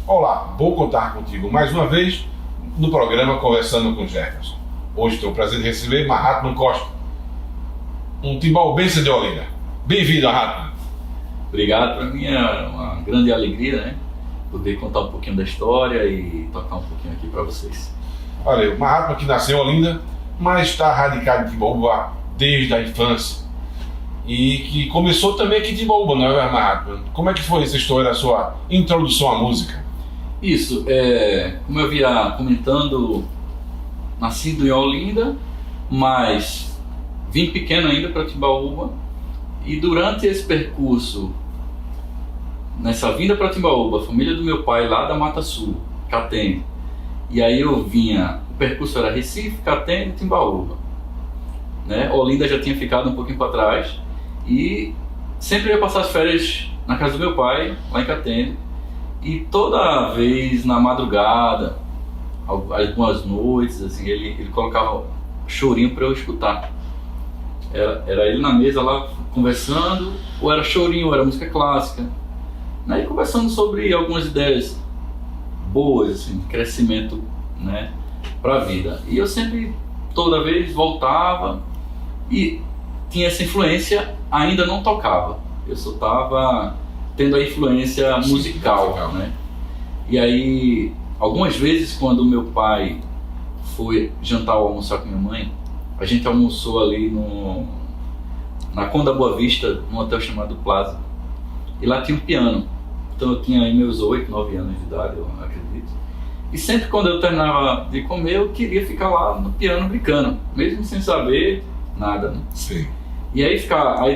Olá, vou contar contigo mais uma vez no programa Conversando com Jefferson. Hoje tenho o prazer de receber Mahatma Costa, um timbaúbense de Olinda. Bem-vindo, Mahatma. Obrigado, para mim é uma grande alegria, né? Poder contar um pouquinho da história e tocar um pouquinho aqui para vocês. Olha, o Mahatma que nasceu em Olinda, mas está radicado em Timbaúba desde a infância. E que começou também aqui em Timbaúba, não é, Mahatma? Como é que foi essa história, a sua introdução à música? Isso, como eu vinha comentando, nascido em Olinda, mas vim pequeno ainda para Timbaúba. E durante esse percurso, nessa vinda para Timbaúba, a família do meu pai lá da Mata Sul, Catende. E aí eu vinha, o percurso era Recife, Catende e Timbaúba. Né? Olinda já tinha ficado um pouquinho para trás. E sempre ia passar as férias na casa do meu pai, lá em Catende. E toda vez na madrugada, algumas noites, assim, ele colocava chorinho para eu escutar. Era ele na mesa lá conversando, ou era chorinho, ou era música clássica. Aí conversando sobre algumas ideias boas, assim, de crescimento, né, para a vida. E eu sempre, toda vez, voltava e tinha essa influência, ainda não tocava. Eu só estava tendo a influência musical, né? E aí, algumas vezes, quando meu pai foi jantar ou almoçar com minha mãe, a gente almoçou ali na Conda Boa Vista, num hotel chamado Plaza. E lá tinha um piano. Então eu tinha aí meus 8, 9 anos de idade, eu acredito. E sempre quando eu terminava de comer, eu queria ficar lá no piano brincando, mesmo sem saber nada, né? Sim. E aí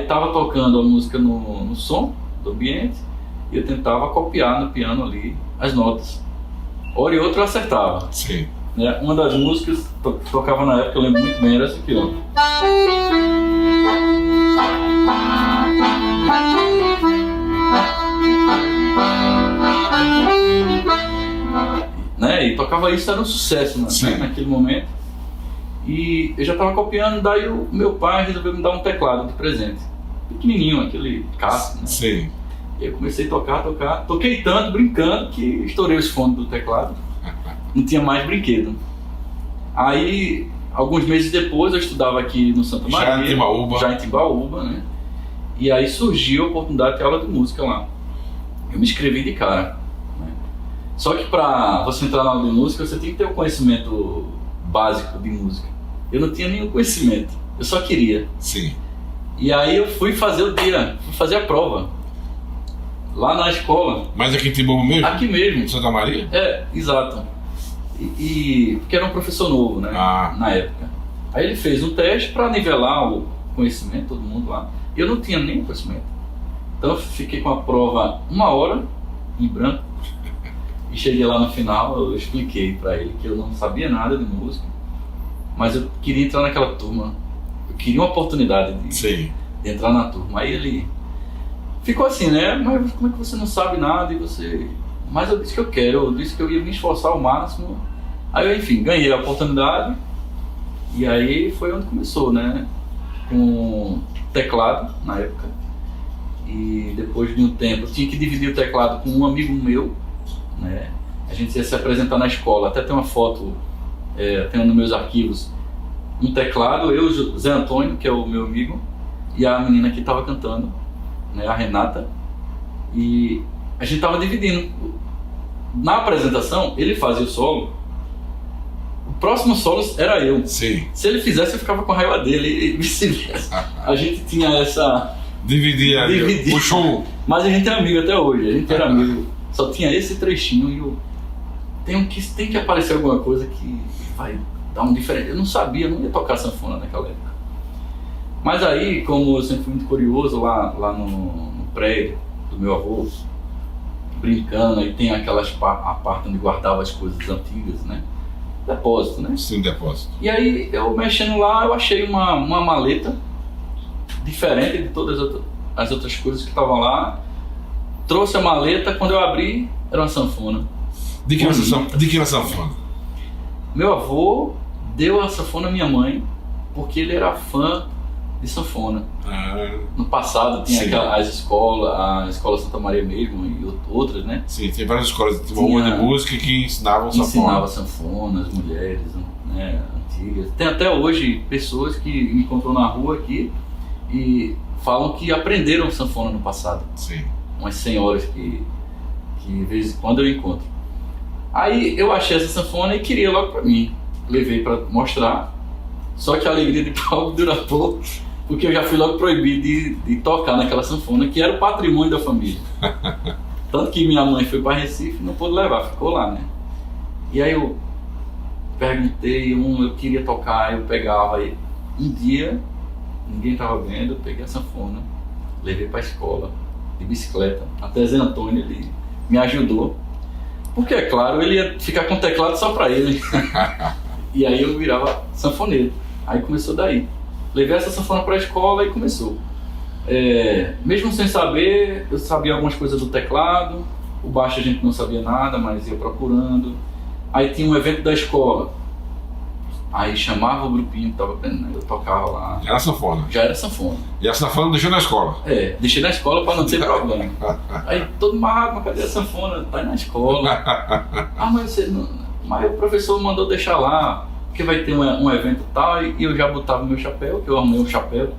tava tocando a música no som do ambiente, e eu tentava copiar no piano ali as notas. Hora e outra eu acertava. Sim. Né? Uma das músicas que tocava na época, eu lembro muito bem, era essa aqui, ó. Né? E tocava isso, era um sucesso, né? Naquele momento. E eu já estava copiando, daí o meu pai resolveu me dar um teclado de presente. Pequenininho, aquele casco, né? Sim. E eu comecei a tocar. Toquei tanto, brincando, que estourei os fones do teclado. Não tinha mais brinquedo. Aí, alguns meses depois, eu estudava aqui no Santa Maria. Já em Timbaúba, né? E aí surgiu a oportunidade de ter aula de música lá. Eu me inscrevi de cara, né? Só que para você entrar na aula de música, você tem que ter um conhecimento básico de música. Eu não tinha nenhum conhecimento, eu só queria. Sim. E aí eu fui fazer fui fazer a prova. Lá na escola. Mas aqui em Timbaúba mesmo? Aqui mesmo. Santa Maria? Exato. Porque era um professor novo, né? Na época. Aí ele fez um teste para nivelar o conhecimento, todo mundo lá. E eu não tinha nenhum conhecimento. Então eu fiquei com a prova 1 hora em branco. E cheguei lá no final, eu expliquei para ele que eu não sabia nada de música, mas eu queria entrar naquela turma. Eu queria uma oportunidade de entrar na turma. Aí ele ficou assim, né? Mas como é que você não sabe nada e você... Mas eu disse que eu quero, eu disse que eu ia me esforçar ao máximo. Aí eu, enfim, ganhei a oportunidade. E aí foi onde começou, né? Com teclado, na época. E depois de um tempo, eu tinha que dividir o teclado com um amigo meu, né? A gente ia se apresentar na escola. Até tem uma foto, tem nos meus arquivos, um teclado, eu, Zé Antônio, que é o meu amigo, e a menina que estava cantando, né? A Renata. E a gente estava dividindo. Na apresentação, ele fazia o solo. O próximo solo era eu. Sim. Se ele fizesse, eu ficava com a raiva dele e vice-versa. A gente tinha essa... Dividir o show. Mas a gente é amigo até hoje. A gente era amigo. Só tinha esse trechinho e tem que aparecer alguma coisa que vai dar um diferente. Eu não sabia, eu não ia tocar sanfona naquela época. Mas aí, como eu sempre fui muito curioso lá no prédio do meu avô, brincando, aí tem a parte onde guardava as coisas antigas, né? Depósito, né? Sim, depósito. E aí, eu mexendo lá, eu achei uma maleta diferente de todas as outras coisas que estavam lá. Trouxe a maleta, quando eu abri, era uma sanfona. De que era sanfona? Meu avô deu a sanfona à minha mãe, porque ele era fã de sanfona. No passado tinha a escola Santa Maria mesmo, e outras, né? Sim, tem várias escolas de Timbaúba de música que ensinavam sanfona. Ensinava sanfona, as mulheres, né, antigas. Tem até hoje pessoas que me encontram na rua aqui e falam que aprenderam sanfona no passado. Sim. Umas senhoras que de vez em quando eu encontro. Aí eu achei essa sanfona e queria logo pra mim. Levei pra mostrar, só que a alegria de Paulo dura pouco, porque eu já fui logo proibido de tocar naquela sanfona, que era o patrimônio da família. Tanto que minha mãe foi para Recife e não pôde levar, ficou lá, né? E aí eu perguntei, eu queria tocar, eu pegava. Aí um dia, ninguém estava vendo, eu peguei a sanfona, levei para a escola, de bicicleta, até Zé Antônio, ele me ajudou. Porque, é claro, ele ia ficar com o teclado só para ele. E aí eu virava sanfoneiro. Aí começou daí. Levei essa sanfona para a escola e começou. Mesmo sem saber, eu sabia algumas coisas do teclado. O baixo a gente não sabia nada, mas ia procurando. Aí tinha um evento da escola. Aí chamava o grupinho que estava aprendendo, eu tocava lá. Já era sanfona? Já era sanfona. E a sanfona deixou na escola? Deixei na escola para não ter problema. Aí todo marrado, mas cadê a sanfona? Tá aí na escola. Mas você não... Mas o professor mandou deixar lá, porque vai ter um evento tal, e eu já botava meu chapéu, que eu arrumei um chapéu,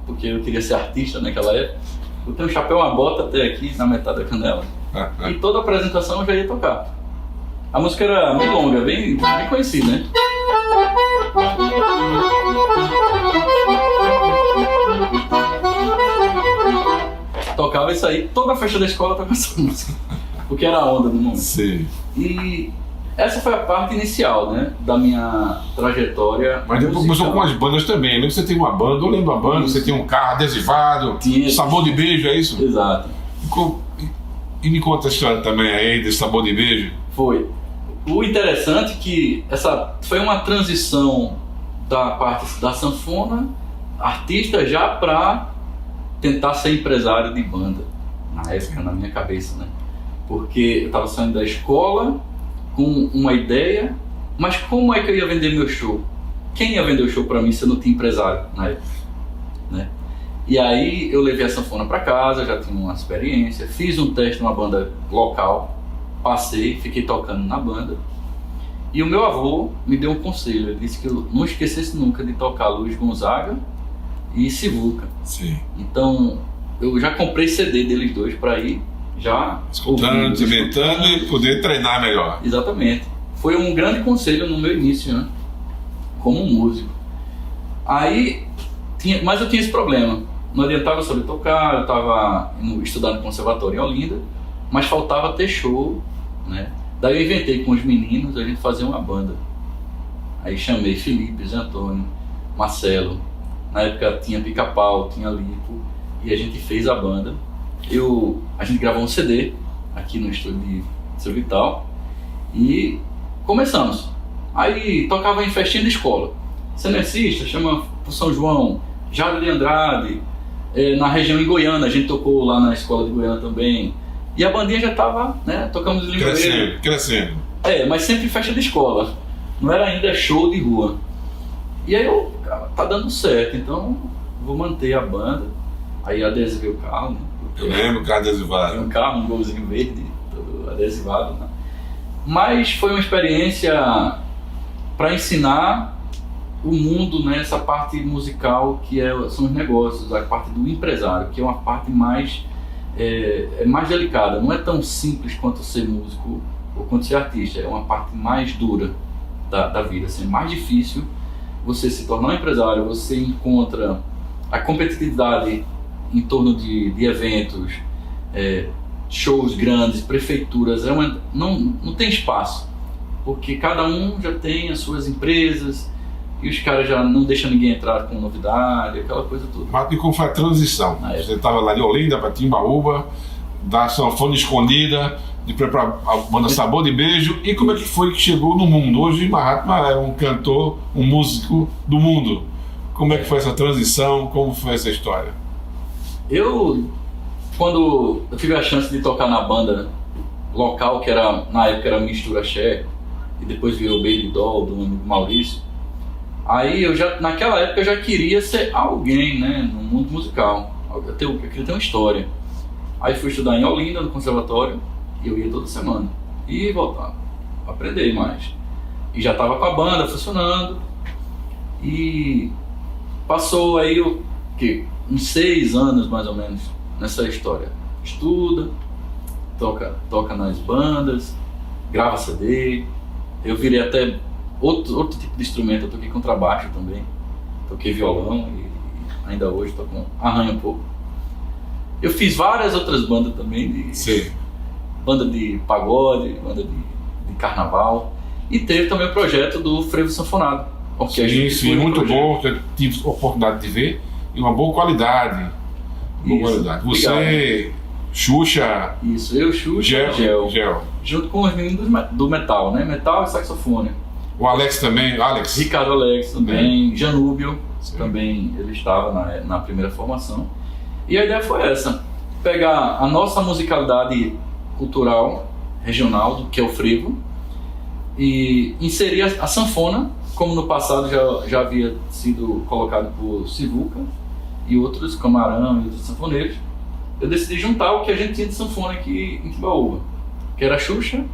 porque eu queria ser artista naquela época. Eu tenho um chapéu, uma bota até aqui, na metade da canela. E toda apresentação eu já ia tocar. A música era muito longa, bem conhecida, né? Tocava isso aí, toda a festa da escola tocava essa música, porque era a onda do momento. Sim. E essa foi a parte inicial, né, da minha trajetória. Mas depois começou com as bandas também. Lembra que você tem uma banda, eu lembro a banda, você tem um carro adesivado, Sabor de Beijo, é isso? Exato. E me conta a história também aí desse Sabor de Beijo. Foi. O interessante é que essa foi uma transição da parte da sanfona, artista, já para tentar ser empresário de banda, na época, na minha cabeça, né? Porque eu estava saindo da escola com uma ideia, mas como é que eu ia vender meu show? Quem ia vender o show para mim se eu não tinha empresário na época, né? E aí eu levei a sanfona para casa, já tinha uma experiência, fiz um teste numa banda local, passei, fiquei tocando na banda. E o meu avô me deu um conselho, ele disse que eu não esquecesse nunca de tocar Luiz Gonzaga e Sivuca. Sim. Então eu já comprei CD deles dois para ir já escutando, inventando e poder treinar melhor. Exatamente. Foi um grande conselho no meu início, né? Como músico. Aí, mas eu tinha esse problema. Não adiantava saber tocar, eu estava estudando no conservatório em Olinda, mas faltava ter show, né? Daí eu inventei com os meninos, a gente fazia uma banda. Aí chamei Felipe, Zé Antônio, Marcelo. Na época tinha Pica-Pau, tinha Lipo, e a gente fez a banda. A gente gravou um CD aqui no estúdio de Seu Vital e começamos. Aí tocava em festinha de escola. Cenecista, chama pro São João, Jário de Andrade, na região em Goiânia, a gente tocou lá na escola de Goiânia também. E a bandinha já tava, né, tocamos em Limoeiro. Crescendo. Mas sempre festa de escola, não era ainda show de rua. E aí tá dando certo, então vou manter a banda. Aí adesivei o carro, né? Eu lembro o carro adesivado. Tinha um carro, um golzinho verde, todo adesivado, né? Mas foi uma experiência para ensinar o mundo, né, essa parte musical que são os negócios, a parte do empresário, que é uma parte mais mais delicada. Não é tão simples quanto ser músico ou quanto ser artista. É uma parte mais dura da vida, assim, é mais difícil você se tornar um empresário. Você encontra a competitividade em torno de eventos, shows grandes, prefeituras, não tem espaço, porque cada um já tem as suas empresas e os caras já não deixam ninguém entrar com novidade, aquela coisa toda. Mas e como foi a transição? Você estava lá de Olinda para Timbaúba, da sanfona escondida, de preparar a banda Sabor de Beijo, e como é que foi que chegou no mundo? Hoje Mahatma é um cantor, um músico do mundo. Como é que foi essa transição? Como foi essa história? Quando eu tive a chance de tocar na banda local, que na época era Mistura Axé, e depois virou Baby Doll, do amigo Maurício, aí naquela época eu já queria ser alguém, né, no mundo musical. Eu queria ter uma história. Aí fui estudar em Olinda, no conservatório, e eu ia toda semana. E voltava, aprender mais. E já estava com a banda funcionando. E passou aí uns 6 anos mais ou menos nessa história. Estuda, toca nas bandas, grava CD. Eu virei até outro tipo de instrumento. Eu toquei contrabaixo também, toquei violão e ainda hoje toco arranho um pouco. Eu fiz várias outras bandas também, banda de pagode, banda de carnaval. E teve também o projeto do Frevo Sanfonado. Sim, muito bom, eu tive a oportunidade de ver, e uma boa qualidade. Você, obrigado. Xuxa... Isso, eu, Xuxa, Gel. Junto com os meninos do metal, né? Metal e saxofone. O Alex também, Ricardo Alex também, Janúbio também, ele estava na primeira formação. E a ideia foi essa, pegar a nossa musicalidade cultural, regional, que é o frevo, e inserir a sanfona, como no passado já havia sido colocado por Sivuca e outros, Camarão e outros sanfoneiros. Eu decidi juntar o que a gente tinha de sanfona aqui em Timbaúba, que era Xuxa,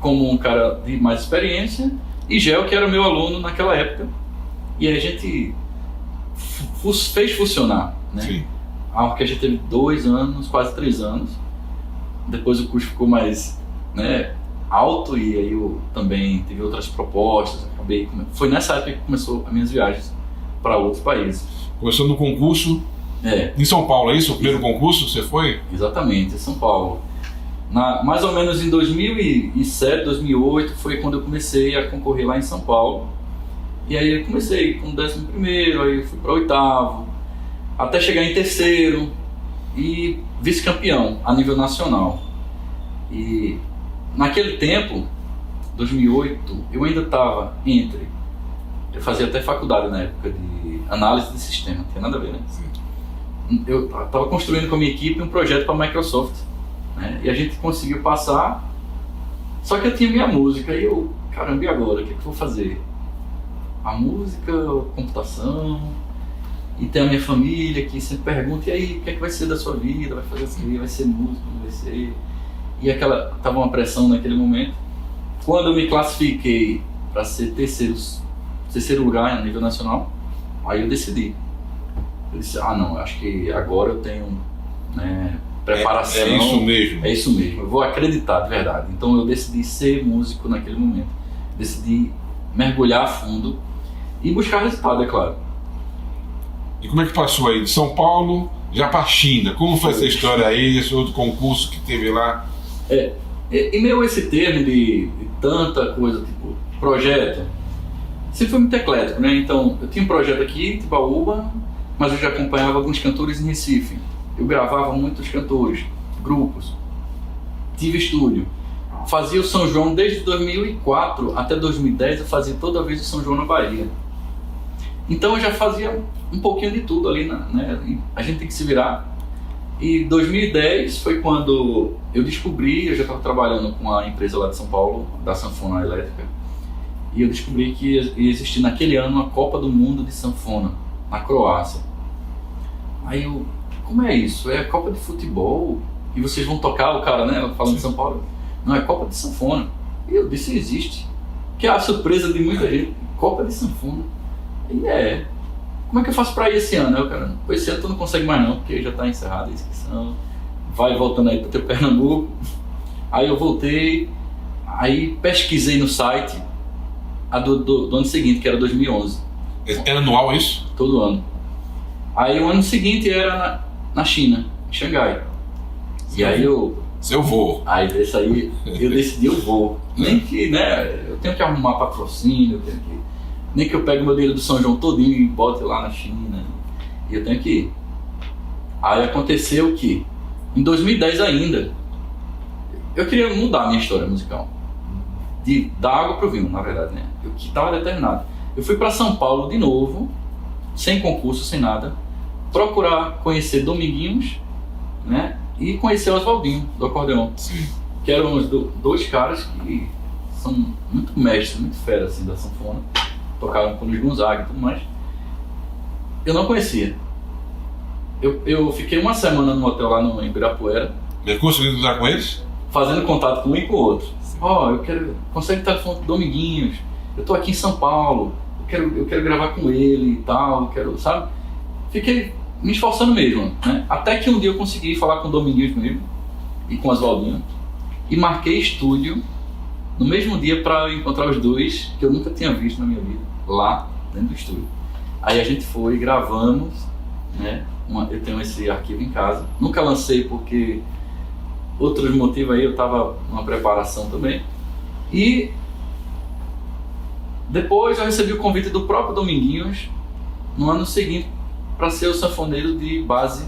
como um cara de mais experiência, e Gel, que era meu aluno naquela época. E aí a gente fez funcionar, né? Sim. A orquestra teve 2 anos, quase 3 anos. Depois o custo ficou mais, né, alto, e aí eu também tive outras propostas. Foi nessa época que começou as minhas viagens para outros países. Começou no concurso em São Paulo, é isso? O primeiro concurso você foi? Exatamente, em São Paulo. Mais ou menos em 2007, 2008 foi quando eu comecei a concorrer lá em São Paulo. E aí eu comecei com o 11º, aí eu fui para o 8º, até chegar em 3º e vice-campeão a nível nacional. E naquele tempo, 2008, eu ainda estava eu fazia até faculdade na época de análise de sistema, não tem nada a ver, né? Eu estava construindo com a minha equipe um projeto para a Microsoft, né? E a gente conseguiu passar, só que eu tinha minha música, e eu, caramba, e agora? O que eu vou fazer? A música, a computação, e tem a minha família que sempre pergunta, e aí, o que é que vai ser da sua vida? Vai fazer assim, vai ser música, não vai ser... E tava uma pressão naquele momento. Quando eu me classifiquei para ser terceiro lugar a nível nacional, aí eu decidi. Eu disse, não, acho que agora eu tenho, né, preparação. É isso mesmo. É isso mesmo, eu vou acreditar de verdade. Então eu decidi ser músico naquele momento. Decidi mergulhar a fundo e buscar resultado, é claro. E como é que passou aí de São Paulo já para a China? Como foi essa história aí, esse outro concurso que teve lá? E meio esse termo de tanta coisa, tipo, projeto, sempre foi muito eclético, né? Então, eu tinha um projeto aqui em Timbaúba, mas eu já acompanhava alguns cantores em Recife. Eu gravava muitos cantores, grupos, tive estúdio. Fazia o São João desde 2004 até 2010, eu fazia toda vez o São João na Bahia. Então eu já fazia um pouquinho de tudo ali, né? A gente tem que se virar. E 2010 foi quando eu descobri, eu já estava trabalhando com a empresa lá de São Paulo, da Sanfona Elétrica, e eu descobri que ia existir naquele ano uma Copa do Mundo de Sanfona, na Croácia. Aí eu, como é isso? É a Copa de Futebol? E vocês vão tocar, o cara, né, falando de São Paulo? Não, é Copa de Sanfona. E eu disse, existe. Que é a surpresa de muita gente, Copa de Sanfona. E como é que eu faço pra ir esse ano? Eu, cara, esse ano tu não consegue mais não, porque já tá encerrada a inscrição. Vai voltando aí pro teu Pernambuco. Aí eu voltei, aí pesquisei no site a do ano seguinte, que era 2011. Era anual isso? Todo ano. Aí o ano seguinte era na China, em Xangai. E aí eu vou. Aí desse aí eu decidi, eu vou. Nem que, né, eu tenho que arrumar patrocínio, nem que eu pegue o meu dinheiro do São João todinho e bote lá na China. E eu tenho que ir. Aí aconteceu que, em 2010 ainda, eu queria mudar a minha história musical. Da água pro vinho, na verdade, né? Eu que estava determinado. Eu fui para São Paulo de novo, sem concurso, sem nada, procurar conhecer Dominguinhos, né? E conhecer o Oswaldinho, do acordeão. Sim. Que eram os dois caras que são muito mestres, muito fera, assim, da sanfona. Tocaram com o Luiz Gonzaga e tudo mais. Eu não conhecia. eu fiquei uma semana no hotel lá em Ibirapuera. E conseguiu entrar com eles? Fazendo contato com um e com o outro. Eu quero... Consegue telefone com o Dominguinhos? Eu tô aqui em São Paulo. Eu quero gravar com ele e tal. Sabe? Fiquei me esforçando mesmo, né? Até que um dia eu consegui falar com o Dominguinhos mesmo e com o Oswaldinho. E marquei estúdio no mesmo dia para encontrar os dois que eu nunca tinha visto na minha vida, lá dentro do estúdio. Aí a gente foi, gravamos, né? Eu tenho esse arquivo em casa. Nunca lancei porque outros motivos aí, eu estava numa preparação também. E depois eu recebi o convite do próprio Dominguinhos no ano seguinte para ser o sanfoneiro de base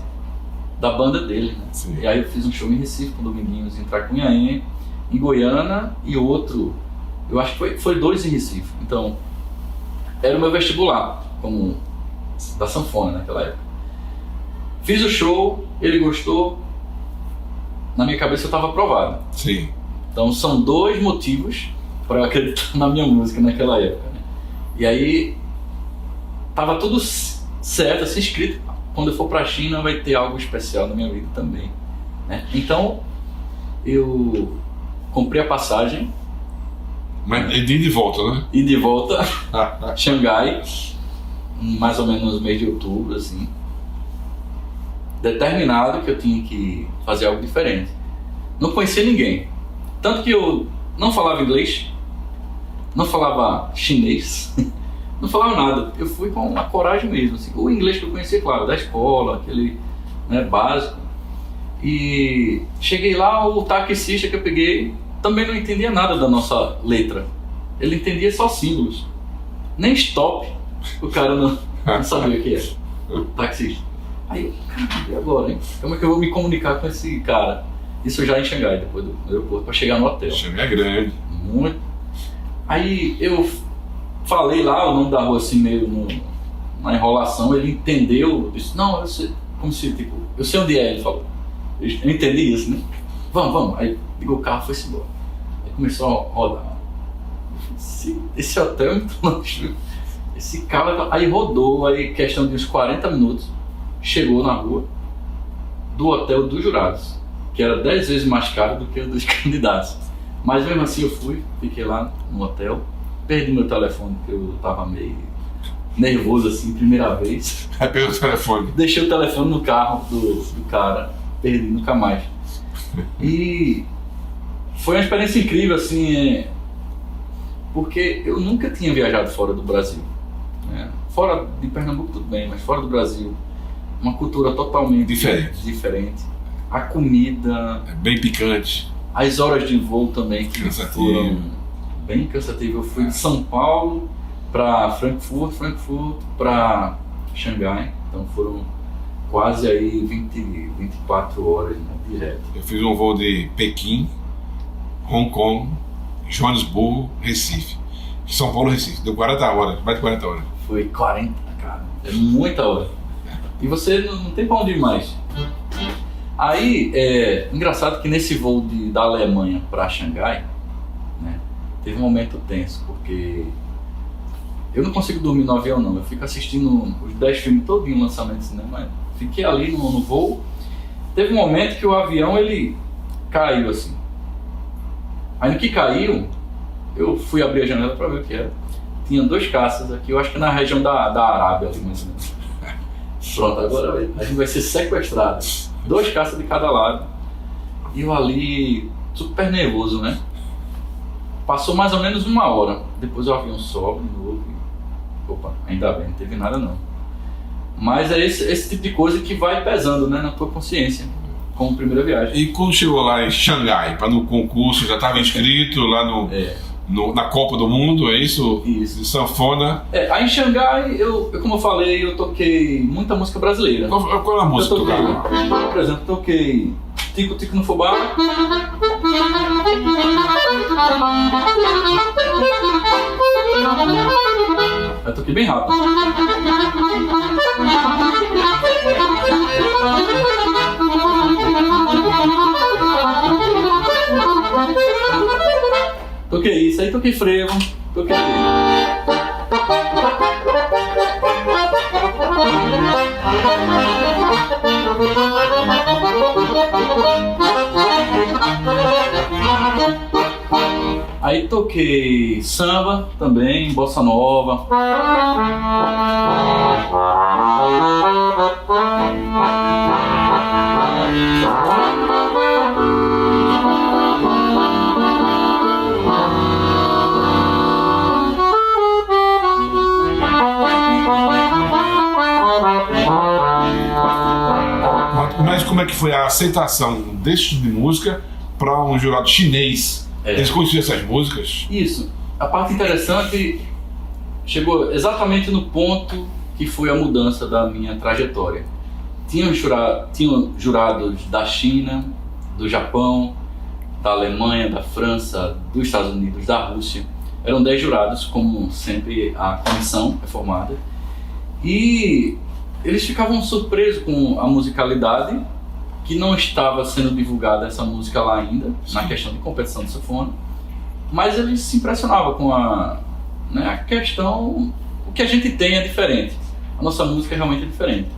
da banda dele, né? Sim. E aí eu fiz um show em Recife com o Dominguinhos, em Tracunhaém, em Goiânia e outro, eu acho que foi 2 em Recife. Então, era o meu vestibular, como da sanfona naquela época. Fiz o show, ele gostou, na minha cabeça eu estava aprovado. Sim. Então são 2 motivos para eu acreditar na minha música naquela época, né? E aí, tava tudo certo, assim, escrito. Quando eu for pra China vai ter algo especial na minha vida também, né? Então, eu comprei a passagem. Mas é de ida e volta, né? E de volta a Xangai, mais ou menos no mês de outubro, assim. Determinado que eu tinha que fazer algo diferente. Não conhecia ninguém. Tanto que eu não falava inglês, não falava chinês, não falava nada. Eu fui com uma coragem mesmo, assim. O inglês que eu conhecia, claro, da escola, aquele, né, básico. E cheguei lá, o taxista que eu peguei também não entendia nada da nossa letra. Ele entendia só símbolos. Nem stop o cara não sabia o que era, o taxista. Aí eu, caramba, e agora, hein? Como é que eu vou me comunicar com esse cara? Isso já em Xangai, depois do aeroporto, para chegar no hotel. Xangai é grande. Muito. Aí eu falei lá o nome da rua assim, meio na enrolação, ele entendeu, disse, não, eu sei, como se, tipo, eu sei onde é, ele falou. Eu entendi isso, né? Vamos. Aí ligou o carro e foi-se embora. Aí começou a rodar. Esse hotel é muito longe. Esse carro, aí rodou, aí questão de uns 40 minutos, chegou na rua do hotel dos jurados, que era 10 vezes mais caro do que o dos candidatos. Mas mesmo assim eu fui, fiquei lá no hotel, perdi meu telefone, porque eu tava meio nervoso assim, primeira vez. Aí pegou o telefone. Deixei o telefone no carro do cara, perdi, nunca mais. E foi uma experiência incrível, assim, porque eu nunca tinha viajado fora do Brasil, né? Fora de Pernambuco tudo bem, mas fora do Brasil, uma cultura totalmente diferente. A comida... É bem picante. As horas de voo também, que cansativo. Foram bem cansativas. Eu fui de São Paulo para Frankfurt para Xangai, então foram quase aí 24 horas, né, direto. Eu fiz um voo de Pequim, Hong Kong, Joanesburgo, Recife. São Paulo, Recife. Deu 40 horas, mais de 40 horas. Foi 40, cara. É muita hora. E você não tem pra onde ir mais. Aí, engraçado que nesse voo da Alemanha para Xangai, né, teve um momento tenso, porque eu não consigo dormir no avião não, eu fico assistindo os 10 filmes todos em lançamento de cinema, fiquei ali no voo, teve um momento que o avião ele caiu assim. Aí no que caiu, eu fui abrir a janela para ver o que era. Tinha 2 caças aqui, eu acho que na região da Arábia ali mais ou menos. Pronto, agora a gente vai ser sequestrado. 2 caças de cada lado. E eu ali, super nervoso, né? Passou mais ou menos 1 hora. Depois o avião sobe de novo. Opa, ainda bem, não teve nada não. Mas é esse tipo de coisa que vai pesando, né, na tua consciência, como primeira viagem. E quando chegou lá em Xangai, para no concurso, já estava inscrito lá na Copa do Mundo, é isso? Isso. De sanfona. Aí em Xangai, eu, como eu falei, eu toquei muita música brasileira. Qual é a música que tu tocava? Por exemplo, toquei Tico Tico no Fubá. Eu toquei bem rápido. Toquei isso, aí toquei frevo, toquei Aí toquei samba também, bossa nova. Mas como é que foi a aceitação desse tipo de música para um jurado chinês? Eles conheciam essas músicas? Isso. A parte interessante chegou exatamente no ponto que foi a mudança da minha trajetória. Tinham jurados da China, do Japão, da Alemanha, da França, dos Estados Unidos, da Rússia. Eram 10 jurados, como sempre a comissão é formada. E eles ficavam surpresos com a musicalidade, que não estava sendo divulgada essa música lá ainda, na questão de competição de sanfona, mas eles se impressionavam com a questão, o que a gente tem é diferente, a nossa música realmente é diferente.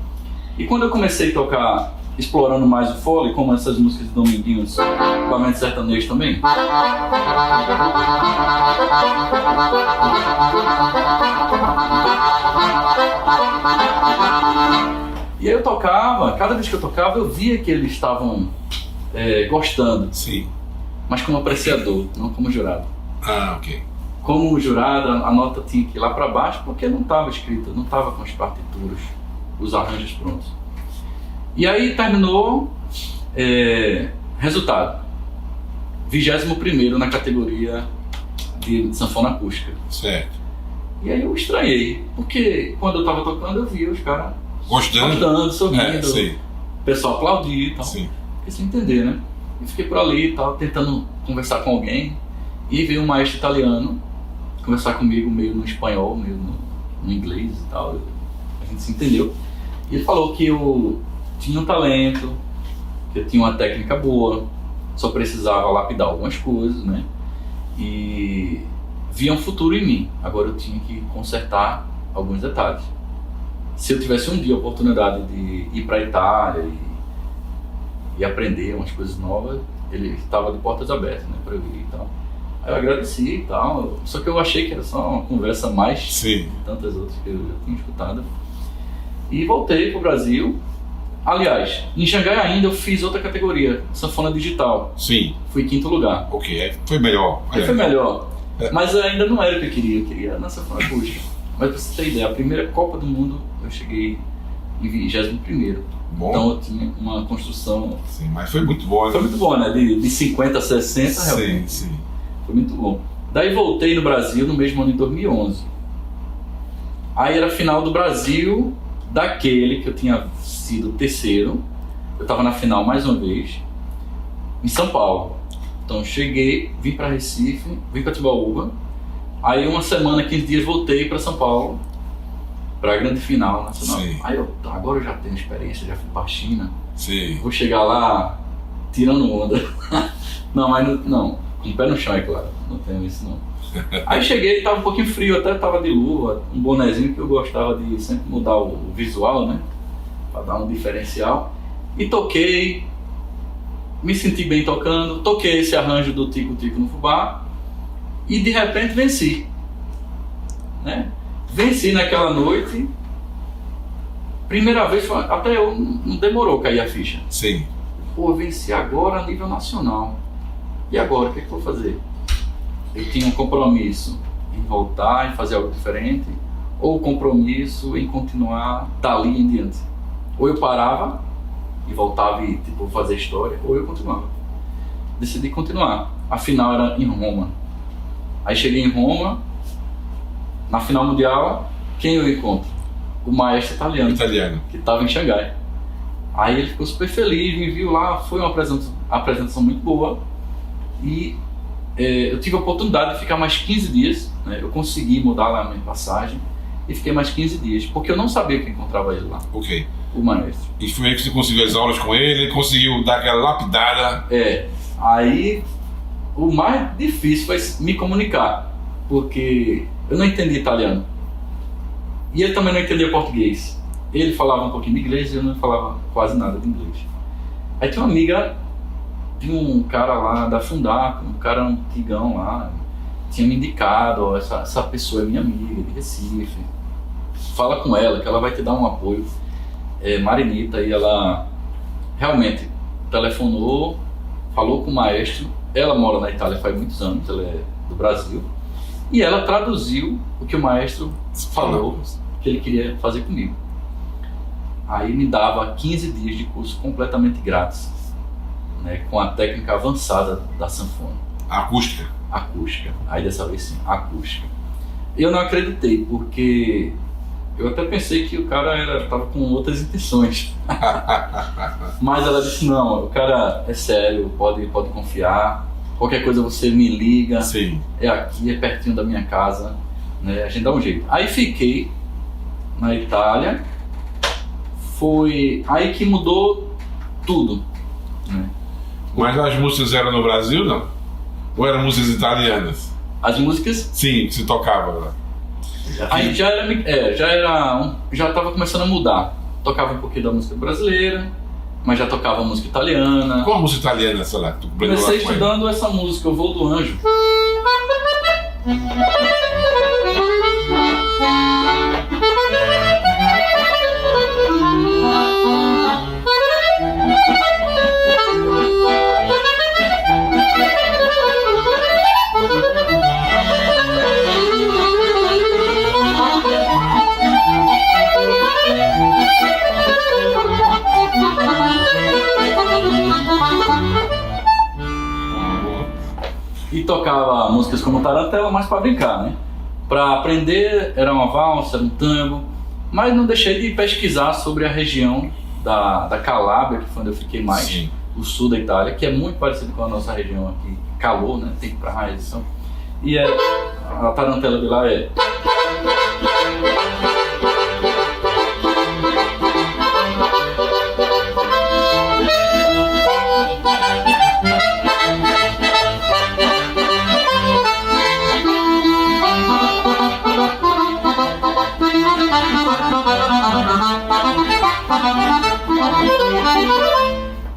E quando eu comecei a tocar, explorando mais o foley, como essas músicas de Dominguinhos, equipamento sertanejo também, e aí eu tocava, cada vez que eu tocava eu via que eles estavam gostando. Sim. Mas como apreciador, não como jurado. Ah, ok. Como jurado, a nota tinha que ir lá para baixo porque não estava escrita, não estava com as partituras, os arranjos prontos. E aí terminou, resultado, 21º na categoria de sanfona acústica. Certo. E aí eu estranhei, porque quando eu estava tocando eu via os caras gostando, sorrindo, o pessoal aplaudir e tal. Sim. Fiquei sem entender, né? E fiquei por ali e tal, tentando conversar com alguém. E veio um maestro italiano conversar comigo, meio no espanhol, meio no inglês e tal. A gente se entendeu. E ele falou que eu tinha um talento, que eu tinha uma técnica boa, só precisava lapidar algumas coisas, né? E via um futuro em mim. Agora eu tinha que consertar alguns detalhes. Se eu tivesse um dia a oportunidade de ir para a Itália e aprender umas coisas novas, ele estava de portas abertas, né, para eu ir e tal. Aí eu agradeci e tal, só que eu achei que era só uma conversa mais de tantas outras que eu já tinha escutado. E voltei para o Brasil. Aliás, em Xangai ainda eu fiz outra categoria, sanfona digital. Sim. Fui em 5º lugar. Ok, aí foi melhor. Aí foi melhor, mas ainda não era o que eu queria na sanfona acústica. Mas pra você ter ideia, a primeira Copa do Mundo eu cheguei em 21º. Bom. Então eu tinha uma construção... Sim, mas foi muito bom, né? Foi muito bom, né? De 50 a 60, realmente. Sim. Foi muito bom. Daí voltei no Brasil no mesmo ano, em 2011. Aí era a final do Brasil, daquele que eu tinha sido terceiro. Eu estava na final mais uma vez, em São Paulo. Então cheguei, vim para Recife, vim para Timbaúba. Aí uma semana, 15 dias, voltei para São Paulo, para a grande final nacional. Sim. Aí agora eu já tenho experiência, já fui para a China. Sim. Vou chegar lá tirando onda. Não, com o pé no chão, é claro. Não tenho isso não. Aí cheguei, estava um pouquinho frio, até estava de luva, um bonezinho que eu gostava de sempre mudar o visual, né? Para dar um diferencial. E toquei, me senti bem tocando, toquei esse arranjo do Tico Tico no Fubá e de repente venci. Né? Venci naquela noite. Primeira vez, até eu não demorou cair a ficha. Sim. Pô, eu venci agora a nível nacional. E agora, o que eu vou fazer? Eu tinha um compromisso em voltar e fazer algo diferente, ou compromisso em continuar dali em diante. Ou eu parava e voltava e fazer história, ou eu continuava. Decidi continuar. A final era em Roma. Aí cheguei em Roma, na final mundial, quem eu encontro? O maestro italiano. Que estava em Xangai. Aí ele ficou super feliz, me viu lá, foi uma apresentação muito boa. E eu tive a oportunidade de ficar mais 15 dias, né? Eu consegui mudar lá a minha passagem e fiquei mais 15 dias, porque eu não sabia que encontrava ele lá. Ok. O maestro. E foi aí que você conseguiu as aulas com ele, conseguiu dar aquela lapidada. Aí o mais difícil foi me comunicar, porque eu não entendia italiano. E ele também não entendia português. Ele falava um pouquinho de inglês e eu não falava quase nada de inglês. Aí tinha uma amiga de um cara lá da Fundaco, um cara antigão lá, tinha me indicado, ó, essa pessoa é minha amiga de Recife, fala com ela que ela vai te dar um apoio. Marinita, e ela realmente telefonou, falou com o maestro. Ela mora na Itália faz muitos anos, ela é do Brasil, e ela traduziu o que o maestro falou que ele queria fazer comigo. Aí me dava 15 dias de curso completamente grátis, né, com a técnica avançada da sanfona. Acústica. Aí dessa vez sim, acústica. Eu não acreditei, porque eu até pensei que o cara estava com outras intenções. Mas ela disse, não, o cara é sério, pode confiar. Qualquer coisa você me liga. Sim. É aqui, é pertinho da minha casa, né? A gente dá um jeito. Aí fiquei na Itália. Foi aí que mudou tudo, né? Mas as músicas eram no Brasil, não? Ou eram músicas italianas? As músicas? Sim, que se tocava lá. Aí já estava começando a mudar. Tocava um pouquinho da música brasileira, mas já tocava música italiana. Qual a música italiana, sei lá? Comecei estudando essa música, O Voo do Anjo. E tocava músicas como Tarantela, mais para brincar, né? Para aprender era uma valsa, era um tango, mas não deixei de pesquisar sobre a região da Calábria, que foi onde eu fiquei mais, sim, o sul da Itália, que é muito parecido com a nossa região aqui, calor, né? Tem praias, então. E a tarantela de lá é...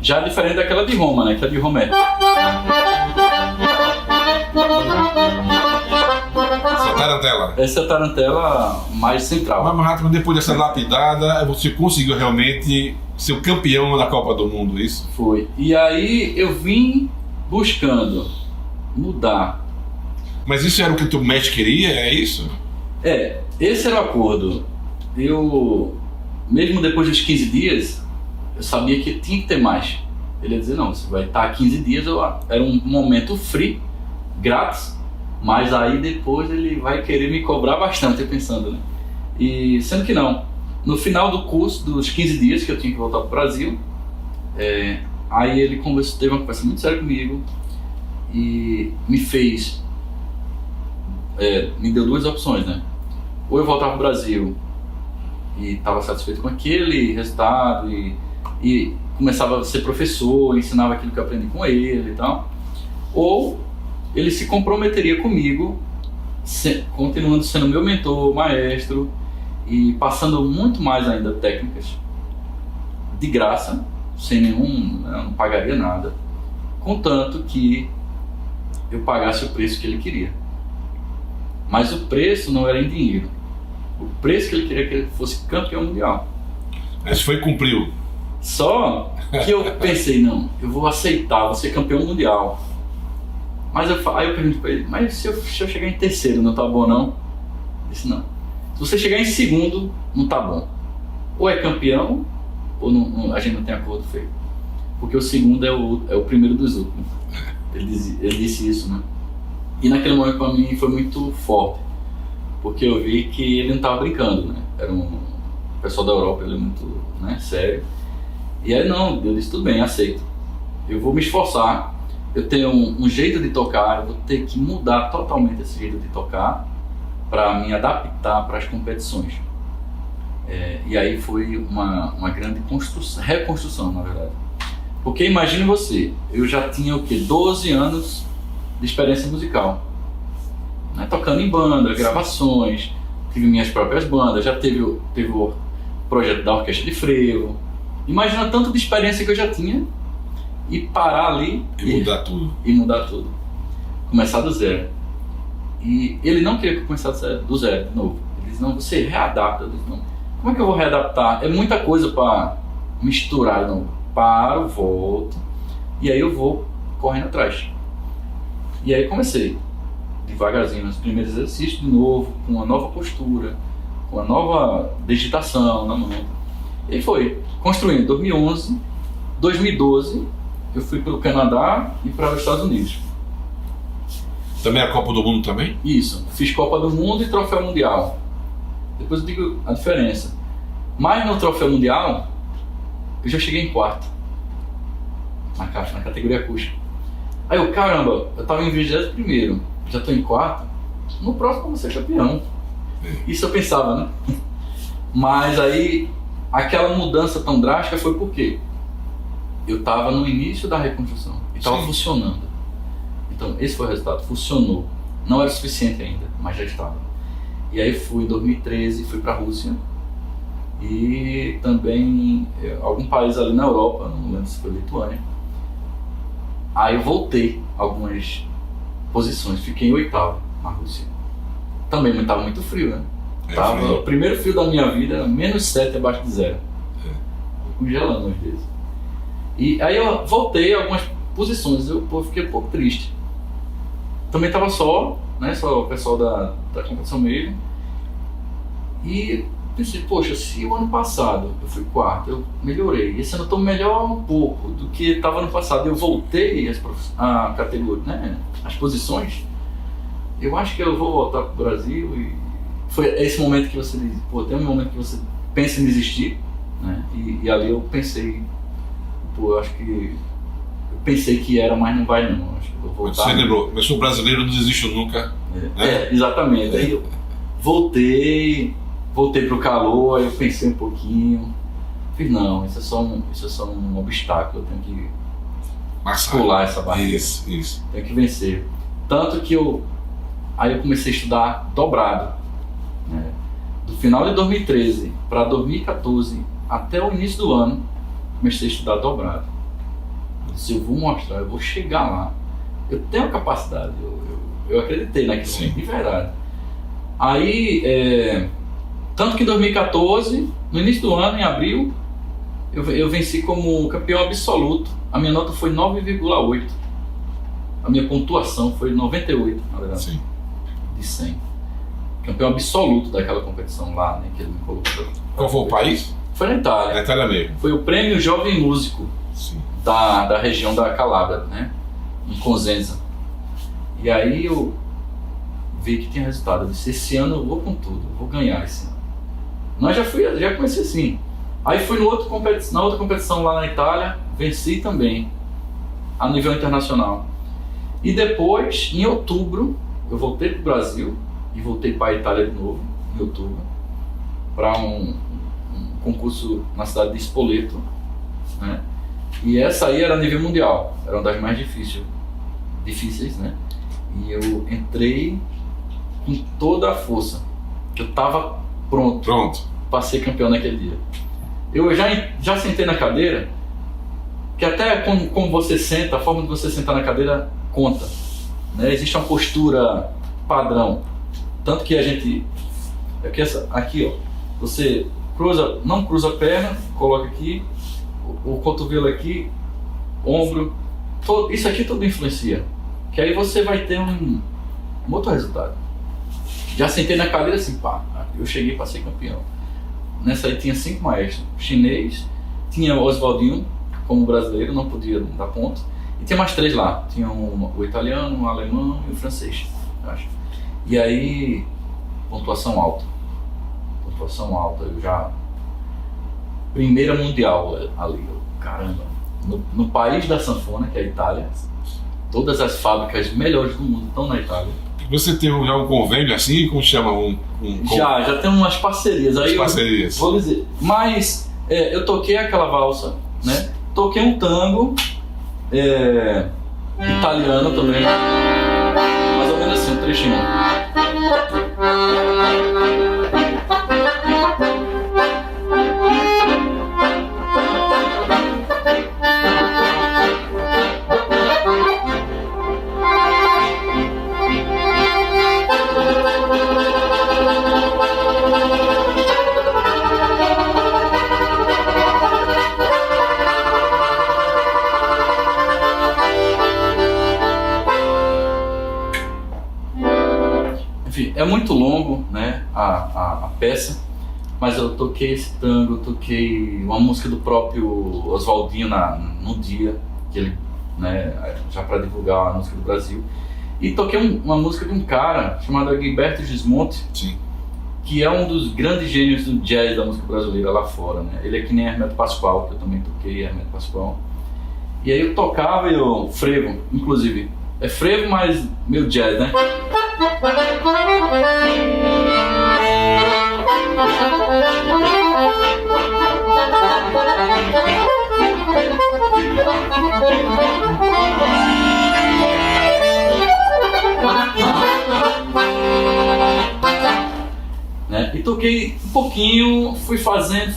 Já diferente daquela de Roma, né? Que é de Romé. Essa tarantela. Essa é a tarantela mais central. Mas Mahatma, depois dessa lapidada, você conseguiu realmente ser o campeão da Copa do Mundo, isso? Foi. E aí eu vim buscando mudar. Mas isso era o que o mestre queria, é isso? Esse era o acordo. Eu, mesmo depois dos 15 dias, eu sabia que tinha que ter mais. Ele ia dizer, não, você vai estar 15 dias, era um momento free, grátis, mas aí depois ele vai querer me cobrar bastante, pensando, né? E sendo que não, no final do curso, dos 15 dias que eu tinha que voltar para o Brasil, aí ele teve uma conversa muito séria comigo e me fez, me deu duas opções, né? Ou eu voltava para o Brasil e estava satisfeito com aquele resultado e começava a ser professor, ensinava aquilo que eu aprendi com ele e tal, ou ele se comprometeria comigo, continuando sendo meu mentor, maestro, e passando muito mais ainda técnicas de graça, sem nenhum, eu não pagaria nada, contanto que eu pagasse o preço que ele queria. Mas o preço não era em dinheiro. O preço que ele queria que ele fosse campeão mundial. Mas foi e cumpriu. Só que eu pensei, não, eu vou aceitar, vou ser campeão mundial. Mas aí eu perguntei pra ele, mas se eu chegar em terceiro não tá bom não? Ele disse, não. Se você chegar em segundo, não tá bom. Ou é campeão, ou não, a gente não tem acordo feito. Porque o segundo é o primeiro dos últimos. Ele disse isso, né? E naquele momento para mim foi muito forte, porque eu vi que ele não estava brincando, né? Era o pessoal da Europa, ele é muito, né, sério. E aí não, eu disse, tudo bem, aceito. Eu vou me esforçar, eu tenho um jeito de tocar, eu vou ter que mudar totalmente esse jeito de tocar para me adaptar para as competições. E aí foi uma grande reconstrução, na verdade. Porque imagine você, eu já tinha o quê? 12 anos de experiência musical, né? Tocando em banda, gravações, tive minhas próprias bandas, já teve o projeto da Orquestra de Frevo. Imagina tanto de experiência que eu já tinha e parar ali e mudar tudo. E mudar tudo. Começar do zero. E ele não queria que eu começasse do zero de novo. Ele disse, não, você readapta. Eu disse, não, como é que eu vou readaptar? É muita coisa para misturar. Não, paro, volto, e aí eu vou correndo atrás. E aí comecei, devagarzinho, nos primeiros exercícios de novo, com uma nova postura, com uma nova digitação na mão. E foi construindo. 2011, 2012, eu fui para o Canadá e para os Estados Unidos. Também a Copa do Mundo também? Isso, fiz Copa do Mundo e Troféu Mundial. Depois eu digo a diferença. Mas no Troféu Mundial, eu já cheguei em quarto. Na caixa, na categoria acústica. Aí eu, caramba, eu tava em 21º, já tô em quarto, no próximo eu vou ser campeão. Isso eu pensava, né? Mas aí, aquela mudança tão drástica foi porque eu tava no início da reconstrução e tava funcionando. Então, esse foi o resultado, funcionou. Não era suficiente ainda, mas já estava. E aí fui em 2013, fui para a Rússia e também algum país ali na Europa, não lembro se foi Lituânia. Aí eu voltei algumas posições, fiquei em 8º na Rússia. Também estava muito frio, né? Frio. O primeiro frio da minha vida era -7 abaixo de zero. Congelando às vezes. E aí eu voltei algumas posições, eu fiquei um pouco triste. Também estava só o pessoal da competição mesmo. E pensei, poxa, se o ano passado eu fui quarto, eu melhorei. Esse ano eu estou melhor um pouco do que estava no passado. Eu voltei a categoria, né, as posições. Eu acho que eu vou voltar para o Brasil. E foi esse momento que você diz, pô, tem um momento que você pensa em desistir, né? E ali eu pensei, pô, eu acho que pensei que era, mas não vai não. Acho que vou voltar. Você lembrou, eu sou brasileiro, não desisto nunca. Exatamente. Aí eu voltei pro calor, aí eu pensei um pouquinho. Fiz, não, isso é só um obstáculo, eu tenho que pular essa barreira. Isso. Tenho que vencer. Tanto que aí eu comecei a estudar dobrado. Né? Do final de 2013 para 2014, até o início do ano, comecei a estudar dobrado. Se eu vou mostrar, eu vou chegar lá. Eu tenho capacidade, eu acreditei naquilo, de verdade. Aí, tanto que em 2014, no início do ano, em abril, eu venci como campeão absoluto. A minha nota foi 9,8. A minha pontuação foi 98, na verdade. Sim. De 100. Campeão absoluto daquela competição lá, né, que ele me colocou. Qual foi o país? Foi na Itália. Na Itália mesmo. Foi o Prêmio Jovem Músico. Sim. Da região da Calábria, né? Em Cosenza. E aí eu vi que tinha resultado. Eu disse, esse ano eu vou com tudo, eu vou ganhar esse ano. Mas já comecei assim. Aí fui na outra competição lá na Itália, venci também, a nível internacional. E depois, em outubro, eu voltei para o Brasil e voltei para a Itália de novo, em outubro, para um concurso na cidade de Spoleto, né? E essa aí era a nível mundial, era uma das mais difíceis, né? E eu entrei com toda a força. Eu estava pronto para ser campeão naquele dia. Eu já sentei na cadeira, que até como você senta, a forma de você sentar na cadeira conta, né? Existe uma postura padrão. Tanto que a gente... Aqui, ó, você não cruza a perna, coloca aqui, o cotovelo aqui, ombro, isso aqui tudo influencia, que aí você vai ter um outro resultado. Já sentei na cadeira assim, pá, eu cheguei para ser campeão. Nessa aí tinha 5 maestros, chinês, tinha o Oswaldinho como brasileiro, não podia dar ponto, e tinha mais 3 lá, tinha o italiano, o alemão e o francês, eu acho. E aí, pontuação alta, eu já... Primeira mundial ali, caramba. No país da sanfona, que é a Itália, todas as fábricas melhores do mundo estão na Itália. Você tem já um convênio assim, como chama? Já tem umas parcerias. Parcerias. Vou dizer, mas eu toquei aquela valsa, né? Toquei um tango italiano também, mais ou menos assim, um trechinho. É muito longo, né, a peça, mas eu toquei esse tango, eu toquei uma música do próprio Oswaldinho no dia, que ele, né, já para divulgar a música do Brasil. E toquei uma música de um cara chamado Gilberto Gismonti, Sim. que é um dos grandes gênios do jazz da música brasileira lá fora, né? Ele é que nem Hermeto Pascoal, que eu também toquei, Hermeto Pascoal. E aí eu tocava e eu frevo, inclusive. É frevo, mas meio jazz, né? Né? E toquei um pouquinho, fui fazendo.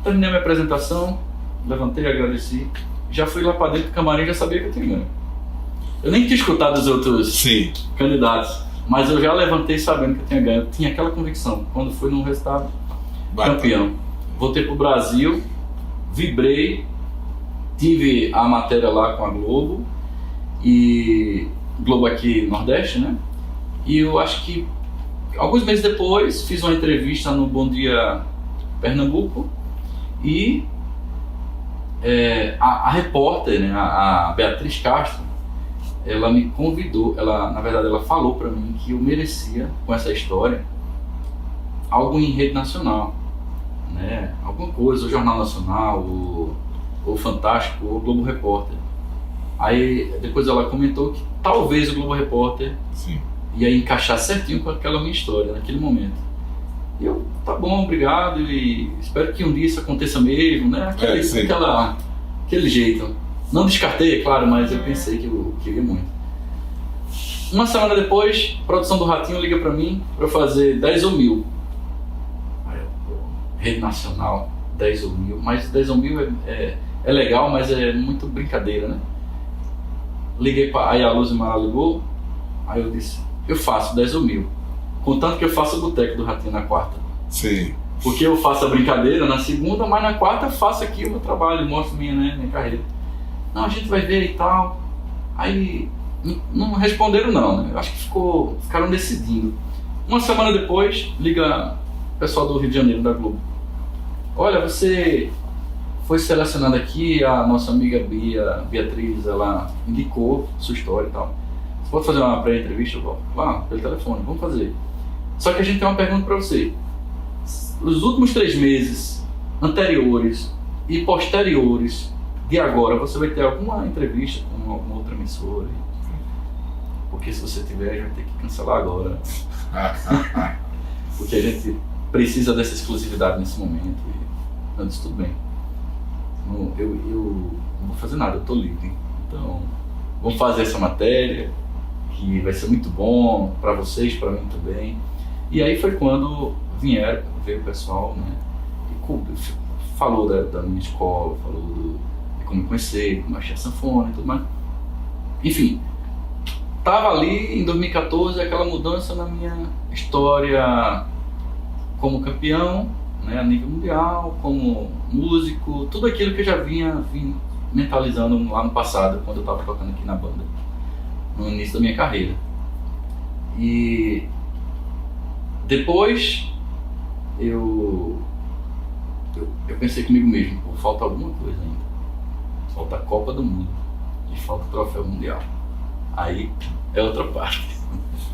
Terminei a minha apresentação, levantei, agradeci. Já fui lá pra dentro do camarim, já sabia que eu tinha ganho. Eu nem tinha escutado os outros Sim. candidatos, mas eu já levantei sabendo que eu tinha ganho. Eu tinha aquela convicção, quando fui num resultado campeão. Voltei pro Brasil, vibrei, tive a matéria lá com a Globo, e Globo aqui Nordeste, né? E eu acho que alguns meses depois fiz uma entrevista no Bom Dia Pernambuco e a repórter, né, a Beatriz Castro, ela me convidou, na verdade ela falou para mim que eu merecia, com essa história, algo em rede nacional, né? Alguma coisa, o Jornal Nacional, o Fantástico, o Globo Repórter. Aí depois ela comentou que talvez o Globo Repórter Sim. ia encaixar certinho com aquela minha história naquele momento. E eu, tá bom, obrigado, e espero que um dia isso aconteça mesmo, né? Aquele jeito. Não descartei, é claro, mas eu pensei que eu queria muito. Uma semana depois, a produção do Ratinho liga pra mim pra eu fazer 10 ou 1000. Aí eu, rede nacional, 10 ou 1000. Mas 10 ou 1000 é legal, mas é muito brincadeira, né? Liguei pra... Aí a Luz Mara ligou, aí eu disse, eu faço 10 ou 1000. Contanto que eu faço o boteco do Ratinho na quarta. Sim. Porque eu faço a brincadeira na segunda, mas na quarta eu faço aqui o meu trabalho, mostro minha carreira. Não, a gente vai ver e tal. Aí não responderam não, né? Eu acho que ficaram decidindo. Uma semana depois, liga o pessoal do Rio de Janeiro, da Globo. Olha, você foi selecionado aqui, a nossa amiga Beatriz, ela indicou sua história e tal. Você pode fazer uma pré-entrevista? Lá, pelo telefone, vamos fazer. Só que a gente tem uma pergunta para você. Os últimos 3 meses anteriores e posteriores de agora, você vai ter alguma entrevista com alguma outra emissora? Porque se você tiver, a gente vai ter que cancelar agora. Porque a gente precisa dessa exclusividade nesse momento. E eu disse, tudo bem. Eu não vou fazer nada, eu estou livre. Então, vamos fazer essa matéria, que vai ser muito bom para vocês, para mim também. E aí foi quando veio o pessoal, né, e falou da minha escola, falou de como me conhecer, como achei a sanfona e tudo mais. Enfim, tava ali em 2014 aquela mudança na minha história como campeão, né, a nível mundial, como músico, tudo aquilo que eu já vim mentalizando lá no passado, quando eu estava tocando aqui na banda, no início da minha carreira. E depois eu pensei comigo mesmo, pô, falta alguma coisa ainda. Falta a Copa do Mundo e falta o Troféu Mundial. Aí é outra parte.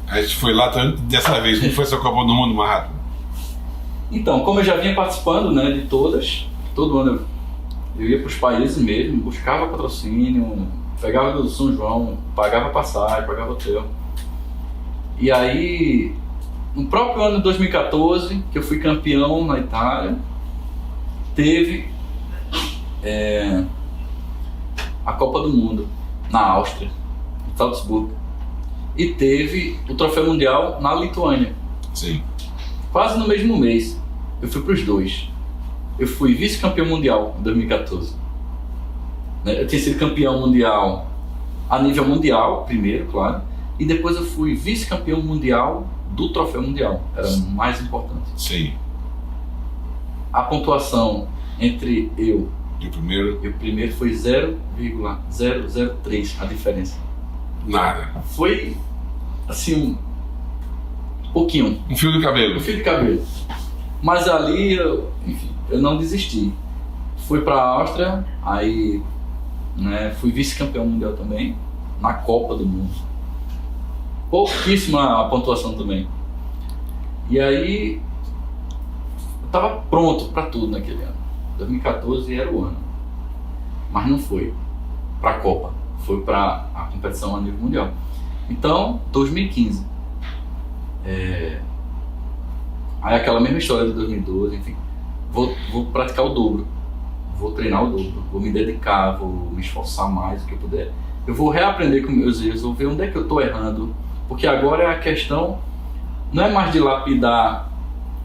A gente foi lá também dessa vez, como foi essa Copa do Mundo mais rápido? Então, como eu já vinha participando, né, de todas, todo ano eu ia para os países mesmo, buscava patrocínio, pegava do São João, pagava passagem, pagava hotel. E aí, no próprio ano de 2014, que eu fui campeão na Itália, teve a Copa do Mundo na Áustria, em Salzburgo, e teve o Troféu Mundial na Lituânia. Sim. Quase no mesmo mês, eu fui para os dois. Eu fui vice-campeão mundial em 2014. Eu tinha sido campeão mundial a nível mundial, primeiro, claro, e depois eu fui vice-campeão mundial do Troféu Mundial, era o mais importante. Sim. A pontuação entre eu E o primeiro foi 0,003 a diferença. nada. Foi assim pouquinho. Um fio de cabelo. Um fio de cabelo. Mas ali, enfim, eu não desisti. Fui para a Áustria, aí, né, fui vice-campeão mundial também, na Copa do Mundo. Pouquíssima a pontuação também. E aí, eu estava pronto para tudo naquele ano. 2014 era o ano. Mas não foi para a Copa, foi para a competição a nível mundial. Então, 2015. Aí aquela mesma história de 2012, enfim. Vou praticar o dobro. Vou treinar o dobro. Vou me dedicar, vou me esforçar mais do que eu puder. Eu vou reaprender com meus erros, vou ver onde é que eu estou errando. Porque agora a questão não é mais de lapidar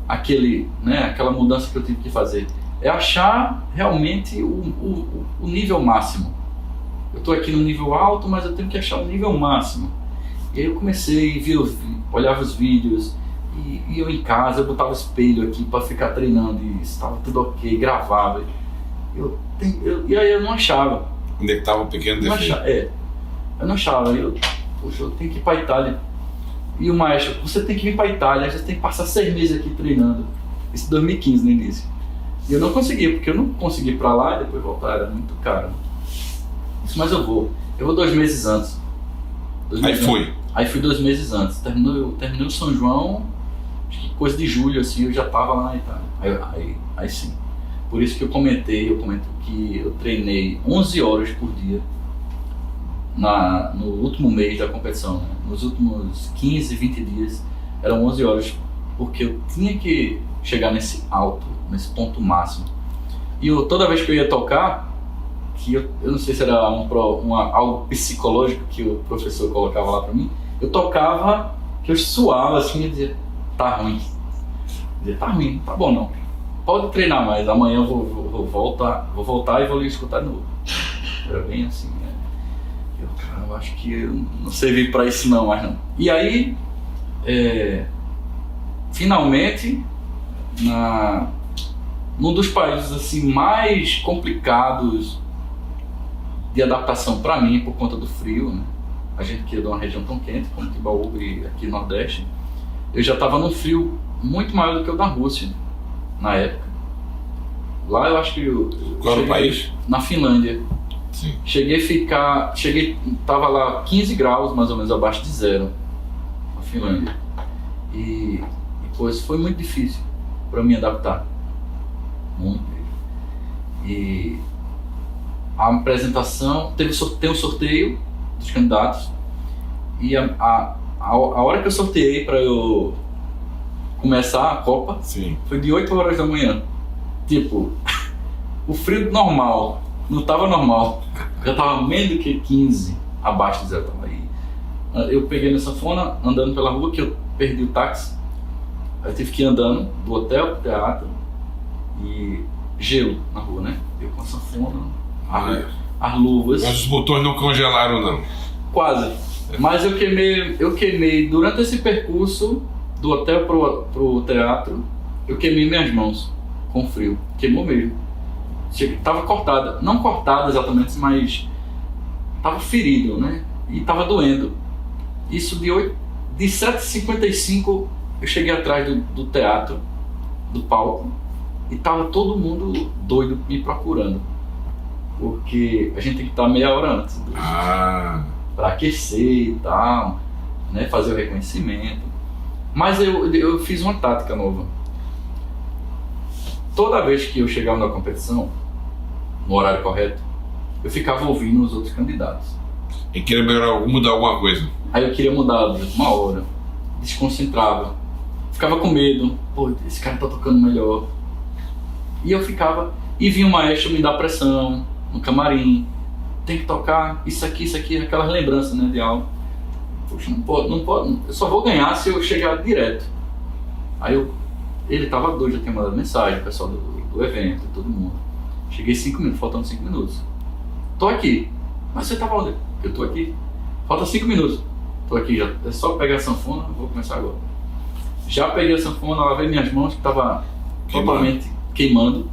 aquela mudança que eu tive que fazer. É achar realmente o nível máximo. Eu estou aqui no nível alto, mas eu tenho que achar o nível máximo. E aí eu comecei, olhava os vídeos, e eu em casa, eu botava espelho aqui para ficar treinando, e estava tudo ok, gravava. E aí eu não achava. Onde é que estava o pequeno defeito? Eu não achava. Poxa, eu tenho que ir para a Itália. E o maestro, você tem que vir para a Itália, você tem que passar 6 meses aqui treinando. Isso em 2015 no início. E eu não conseguia, porque eu não consegui ir para lá e depois voltar, era muito caro. Mas eu vou 2 meses antes. Aí fui 2 meses antes. Terminou o São João, acho que coisa de julho, assim, eu já estava lá na Itália. Aí sim. Por isso que eu comento que eu treinei 11 horas por dia no último mês da competição, né? Nos últimos 15, 20 dias eram 11 horas, porque eu tinha que chegar nesse ponto máximo. E toda vez que eu ia tocar, que eu não sei se era algo psicológico que o professor colocava lá pra mim, eu tocava, que eu suava assim e dizia, tá ruim. Tá ruim, tá bom não. Pode treinar mais, amanhã eu vou voltar e vou lhe escutar de novo. Era bem assim, né? Eu acho que eu não servi pra isso não, mas não. E aí, finalmente, num dos países assim, mais complicados de adaptação para mim, por conta do frio, né? A gente que é de uma região tão quente como Timbaúba e aqui no Nordeste, eu já estava num frio muito maior do que o da Rússia, na época. Lá eu acho que qual era o país? Na Finlândia. Sim. Tava lá 15 graus mais ou menos abaixo de zero, na Finlândia. E depois foi muito difícil para me adaptar. Muito. E a apresentação, tem um sorteio dos candidatos, e a hora que eu sorteei para eu começar a Copa, sim, foi de 8 horas da manhã. Tipo, o frio normal, não estava normal, já estava menos do que 15 abaixo de zero. Aí eu peguei minha sanfona andando pela rua, que eu perdi o táxi, aí eu tive que ir andando do hotel pro teatro, e gelo na rua, né? Eu com a sanfona, as luvas. Mas os botões não congelaram não? Quase. Mas eu queimei durante esse percurso do hotel pro teatro, eu queimei minhas mãos com frio. Queimou mesmo. Tava cortada, não cortada exatamente, mas tava ferido, né? E tava doendo. Isso de 7h55 eu cheguei atrás do teatro, do palco, e tava todo mundo doido me procurando. Porque a gente tem que estar meia hora antes para aquecer e tal, né, fazer o reconhecimento. Mas eu fiz uma tática nova. Toda vez que eu chegava na competição, no horário correto, eu ficava ouvindo os outros candidatos. E queria mudar alguma coisa? Aí eu queria mudar uma hora, desconcentrava, ficava com medo, pô, esse cara tá tocando melhor. E eu ficava, e vinha o maestro me dar pressão no camarim, tem que tocar isso aqui, aquelas lembranças, né, de aula. Poxa, não pode, eu só vou ganhar se eu chegar direto. Aí ele tava doido, já tinha mandado mensagem, o pessoal do evento, todo mundo. Cheguei 5 minutos, faltando 5 minutos. Tô aqui. Mas você tava onde? Eu tô aqui. Falta 5 minutos. Tô aqui já. É só pegar a sanfona, vou começar agora. Já peguei a sanfona, lavei minhas mãos, que tava totalmente queimando.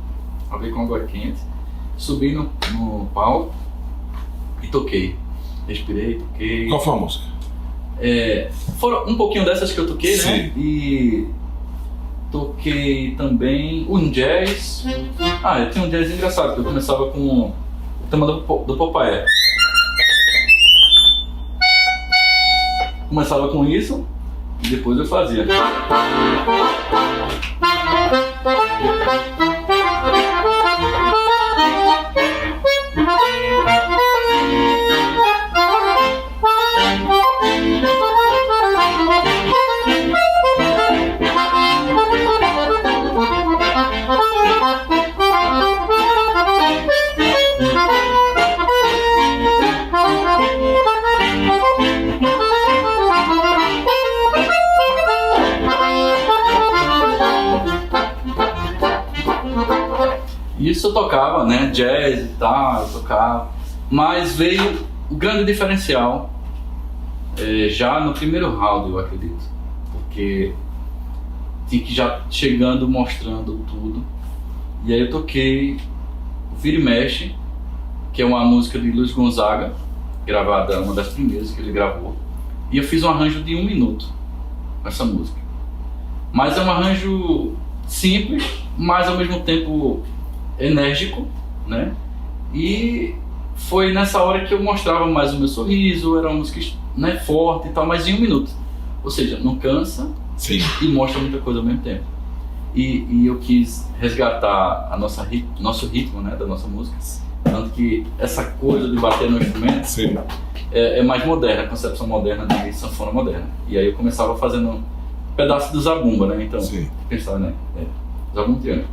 Lavei com água quente. Subi no palco e toquei. Respirei, toquei. Qual foi a música? Foram um pouquinho dessas que eu toquei, Sim. né? E toquei também um jazz. Eu tinha um jazz engraçado, que eu começava com o tema do Popeye. Começava com isso e depois eu fazia. Isso eu tocava, né, jazz e tal, eu tocava, mas veio o grande diferencial já no primeiro round, eu acredito, porque tinha que já chegando mostrando tudo, e aí eu toquei Vira e Mexe, que é uma música de Luiz Gonzaga, gravada, uma das primeiras que ele gravou, e eu fiz um arranjo de 1 minuto com essa música, mas é um arranjo simples, mas ao mesmo tempo enérgico, né? E foi nessa hora que eu mostrava mais o meu sorriso, era uma música, né, forte e tal, mas em 1 minuto. Ou seja, não cansa. Sim. E mostra muita coisa ao mesmo tempo. E eu quis resgatar nosso ritmo, né, da nossa música. Tanto que essa coisa de bater no instrumento é mais moderna, a concepção moderna de sanfona moderna. E aí eu começava fazendo um pedaço do zabumba, né? Então, pensar, né? Zabumba triângulo.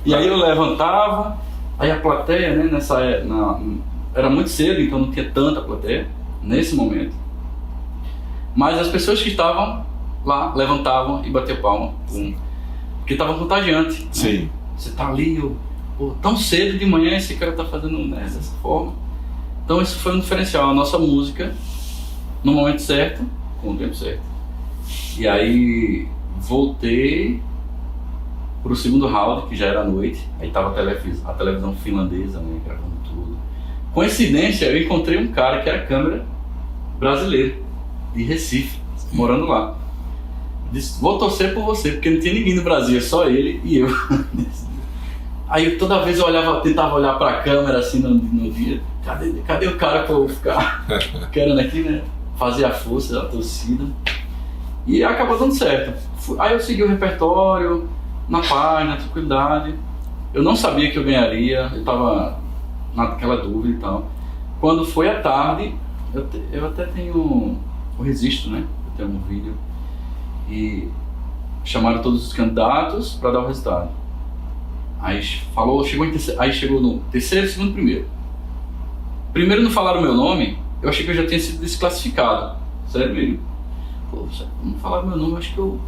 E aí eu levantava, aí a plateia, né, era muito cedo, então não tinha tanta plateia nesse momento. Mas as pessoas que estavam lá levantavam e batiam palma, porque estava contagiante. Sim. Né? Você tá ali, tão cedo de manhã esse cara tá fazendo, né, dessa forma. Então isso foi um diferencial, a nossa música no momento certo, com o tempo certo. E aí voltei pro segundo round, que já era à noite, aí tava a televisão finlandesa, né, gravando tudo. Coincidência, eu encontrei um cara que era câmera brasileiro, de Recife, morando lá. Disse, vou torcer por você, porque não tinha ninguém no Brasil, é só ele e eu. Aí toda vez eu tentava olhar pra câmera assim no dia, cadê o cara pra eu ficar querendo aqui, né, fazer a força da torcida. E acabou dando certo. Aí eu segui o repertório, na paz, na tranquilidade. Eu não sabia que eu ganharia, eu tava naquela dúvida e tal. Quando foi à tarde, eu até tenho o registro, né? Eu tenho um vídeo. E chamaram todos os candidatos para dar o resultado. Aí chegou no terceiro, segundo, primeiro. Primeiro não falaram o meu nome, eu achei que eu já tinha sido desclassificado. Sério mesmo. Pô, não falaram meu nome, acho que eu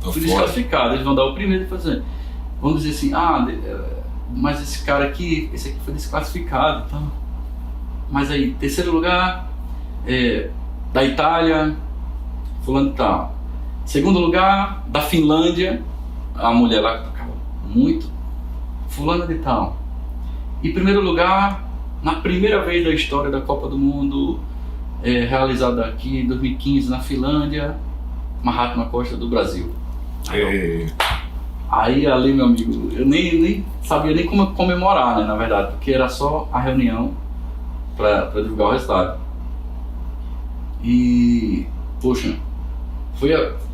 fui desclassificado. Eles vão dar o primeiro e fazer. Vão dizer assim, mas esse aqui foi desclassificado e tal. Mas aí, terceiro lugar, da Itália, fulano e tal. Segundo lugar, da Finlândia, a mulher lá que tocava muito, fulano de tal. E primeiro lugar, na primeira vez da história da Copa do Mundo, realizada aqui em 2015 na Finlândia, Mahatma Costa do Brasil. É. Aí ali, meu amigo, eu nem sabia nem como comemorar, né, na verdade, porque era só a reunião para divulgar o resultado. E, poxa,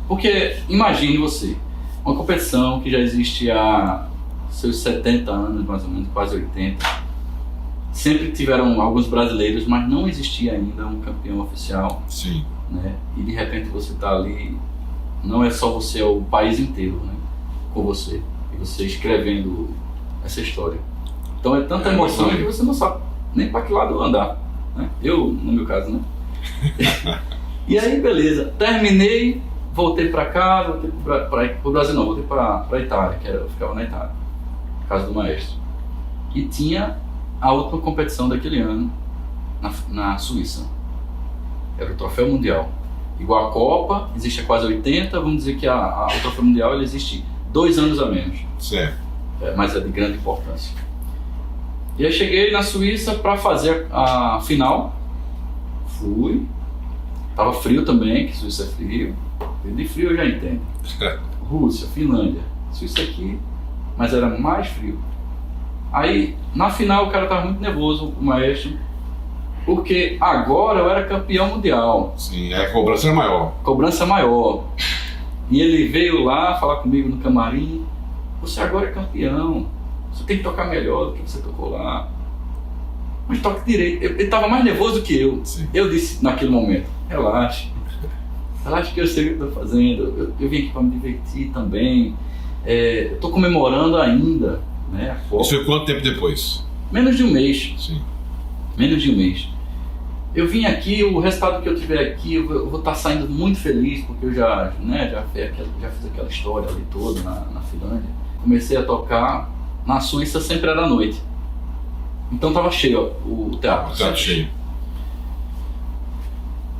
porque imagine você, uma competição que já existe há seus 70 anos, mais ou menos, quase 80. Sempre tiveram alguns brasileiros, mas não existia ainda um campeão oficial. Sim. Né? E de repente você está ali, não é só você, é o país inteiro, né? Com você, e você escrevendo essa história. Então é tanta emoção que você não sabe nem para que lado andar, né? Eu, no meu caso, né? E aí, beleza, terminei, voltei para cá, voltei para o Brasil, não, voltei para a Itália, eu ficava na Itália, na casa do maestro. E tinha a última competição daquele ano na Suíça. Era o Troféu Mundial. Igual a Copa, existe há quase 80, vamos dizer que o Troféu Mundial ele existe 2 anos a menos. Certo. Mas é de grande importância. E aí cheguei na Suíça para fazer a final. Fui. Tava frio também, que Suíça é frio. De frio eu já entendo. Rússia, Finlândia, Suíça aqui, mas era mais frio. Aí, na final, o cara tava muito nervoso, o maestro, porque agora eu era campeão mundial. Sim, a cobrança era maior. Cobrança maior. E ele veio lá falar comigo no camarim: você agora é campeão, você tem que tocar melhor do que você tocou lá. Mas toque direito. Ele estava mais nervoso que eu. Sim. Eu disse naquele momento: relaxe que eu sei o que eu estou fazendo, eu vim aqui para me divertir também. Eu estou comemorando ainda, né, a Copa. Isso foi quanto tempo depois? Menos de um mês. Sim. Menos de um mês. Eu vim aqui, o resultado que eu tiver aqui, eu vou estar saindo muito feliz, porque eu já fiz aquela história ali toda na Finlândia. Comecei a tocar, na Suíça sempre era à noite. Então estava cheio o teatro. Teatro cheio.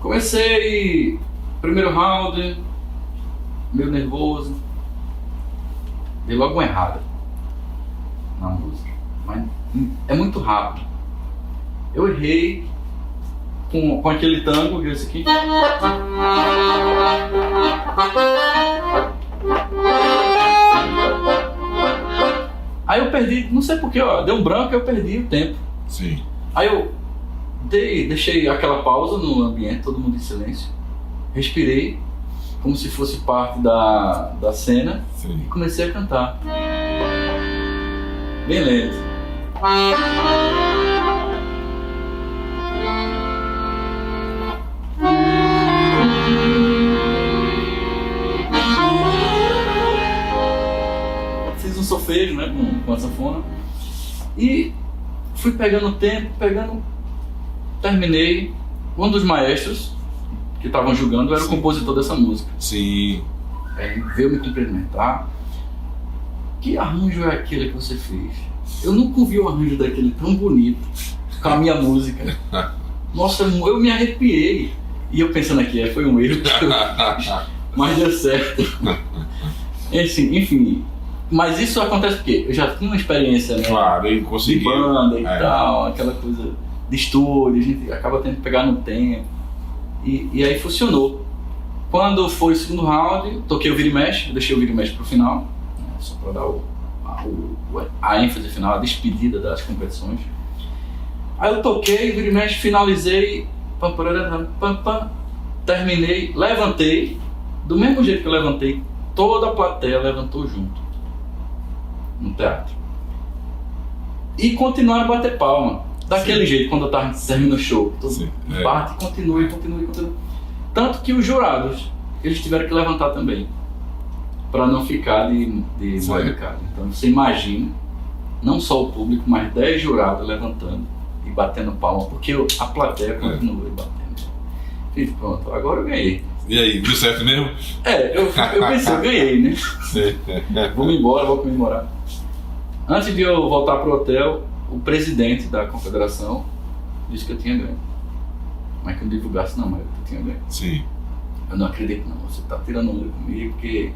Comecei, primeiro round, meio nervoso. Dei logo uma errada na música. Mas é muito rápido. Eu errei com aquele tango, viu esse aqui? Aí eu perdi, não sei porquê, deu um branco e eu perdi o tempo. Sim. Aí eu deixei aquela pausa no ambiente, todo mundo em silêncio. Respirei, como se fosse parte da cena. Sim. E comecei a cantar. Bem lento. Fiz um solfejo, né, com a sanfona. E fui pegando tempo, terminei. Um dos maestros que estavam julgando era o compositor dessa música. Sim. Aí veio me cumprimentar. Que arranjo é aquele que você fez? Eu nunca ouvi um arranjo daquele tão bonito com a minha música. Nossa, eu me arrepiei. E eu pensando aqui, foi um erro que eu fiz, mas deu certo. Enfim, mas isso acontece porque eu já tinha uma experiência, né? Claro, ele conseguiu. De banda e tal, aquela coisa de estúdio, a gente acaba tendo que pegar no tempo. E aí funcionou. Quando foi o segundo round, toquei o vira e mexe, deixei o vira e mexe pro final, né, só para dar a ênfase final, a despedida das competições. Aí eu toquei, vira e mexe, finalizei, terminei, levantei, do mesmo jeito que eu levantei, toda a plateia levantou junto, no teatro. E continuaram a bater palma, daquele jeito, quando eu termino o show. Todo bate, continue. Tanto que os jurados, eles tiveram que levantar também, para não ficar de barricada. Então você imagina, não só o público, mas 10 jurados levantando e batendo palma, porque a plateia continua batendo. E pronto, agora eu ganhei. E aí, deu certo mesmo? Eu pensei, eu ganhei, né? Vou embora, vou comemorar. Antes de eu voltar pro hotel, o presidente da confederação disse que eu tinha ganho. Mas que eu não divulgasse não, mas eu tinha ganho. Sim. Eu não acredito não, você tá tirando onda comigo, porque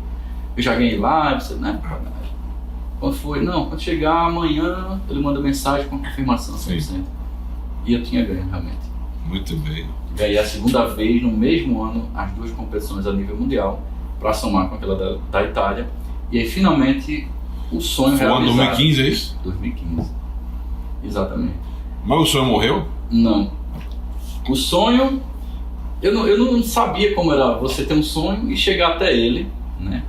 eu já ganhei lá, você, né? Quando foi? Não, quando chegar amanhã, ele manda mensagem com a confirmação 100%. E eu tinha ganho, realmente. Muito bem. ganhei a segunda vez no mesmo ano as 2 competições a nível mundial, para somar com aquela da Itália. E aí finalmente o sonho realizado. Foi ano 2015, é isso? 2015, exatamente. Mas o sonho morreu? Não. O sonho, eu não sabia como era você ter um sonho e chegar até ele, né?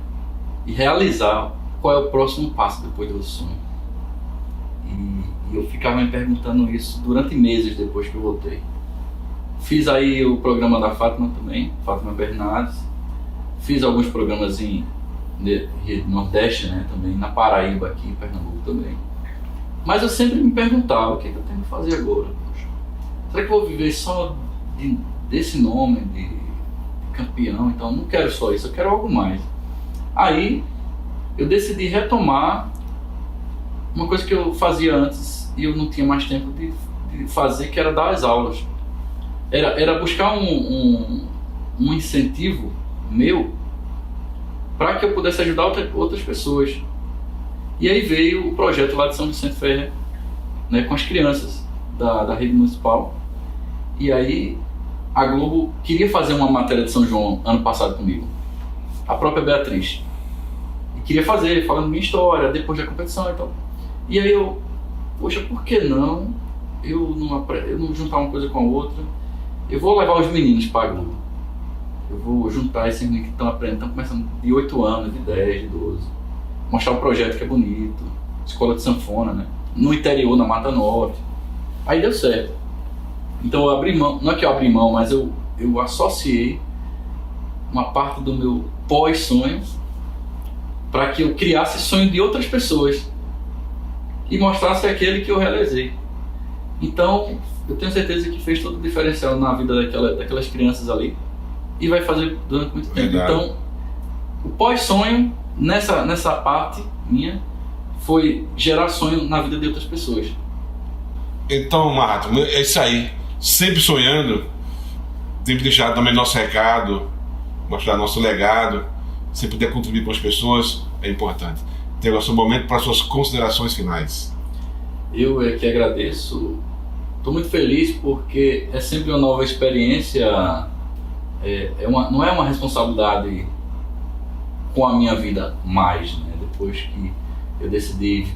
E realizar qual é o próximo passo depois do sonho. E eu ficava me perguntando isso durante meses depois que eu voltei. Fiz aí o programa da Fátima também, Fátima Bernardes. Fiz alguns programas em Nordeste, né, também, na Paraíba, aqui em Pernambuco também. Mas eu sempre me perguntava, o que eu tenho que fazer agora? Poxa, será que eu vou viver só desse nome, de campeão? Então, não quero só isso, eu quero algo mais. Aí, eu decidi retomar uma coisa que eu fazia antes e eu não tinha mais tempo de fazer, que era dar as aulas. Era buscar um incentivo meu para que eu pudesse ajudar outras pessoas. E aí veio o projeto lá de São Vicente Ferrer, né, com as crianças da rede municipal. E aí a Globo queria fazer uma matéria de São João ano passado comigo, a própria Beatriz, e queria fazer, falando minha história, depois da competição e tal. E aí eu, poxa, por que não eu não juntar uma coisa com a outra? Eu vou levar os meninos para a Globo. Eu vou juntar esses meninos que estão aprendendo, estão começando de 8 anos, de 10, de 12. Mostrar o projeto que é bonito, escola de sanfona, né? No interior, na Mata Norte. Aí deu certo. Então eu abri mão, não é que eu abri mão, mas eu associei uma parte do meu pós-sonho para que eu criasse sonho de outras pessoas e mostrasse aquele que eu realizei. Então, eu tenho certeza que fez todo o diferencial na vida daquelas crianças ali e vai fazer durante muito tempo. Verdade. Então, o pós-sonho, nessa parte minha, foi gerar sonho na vida de outras pessoas. Então, Marto, é isso aí. Sempre sonhando, sempre deixar também nosso recado, mostrar nosso legado. Se puder contribuir com as pessoas, é importante. Tem agora o seu momento para suas considerações finais. Eu é que agradeço. Estou muito feliz porque é sempre uma nova experiência. Não é uma responsabilidade com a minha vida mais, né? Depois que eu decidi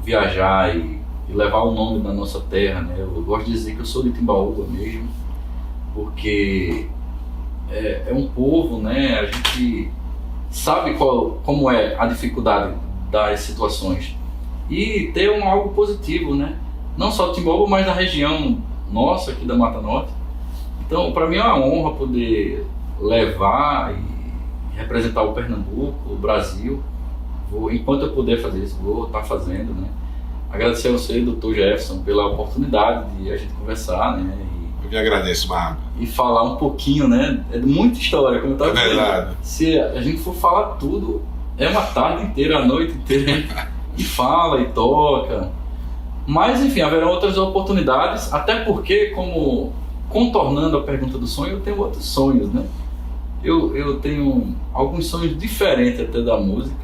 viajar e levar o nome da nossa terra, né? Eu gosto de dizer que eu sou de Timbaúba mesmo, porque é um povo, né? A gente sabe como é a dificuldade das situações e ter algo positivo, né? Não só de Timbaúba, mas da região nossa aqui da Mata Norte. Então, para mim é uma honra poder levar e representar o Pernambuco, o Brasil. Enquanto eu puder fazer isso, vou estar fazendo, né? Agradecer a você, Dr. Jefferson, pela oportunidade de a gente conversar, né? Eu que agradeço, Marco. E falar um pouquinho, né? É muita história, como eu estava dizendo. Verdade. Se a gente for falar tudo, é uma tarde inteira, a noite inteira, e fala e toca. Mas, enfim, haverão outras oportunidades, até porque, como contornando a pergunta do sonho, eu tenho outros sonhos, né? Eu tenho alguns sonhos diferentes até da música,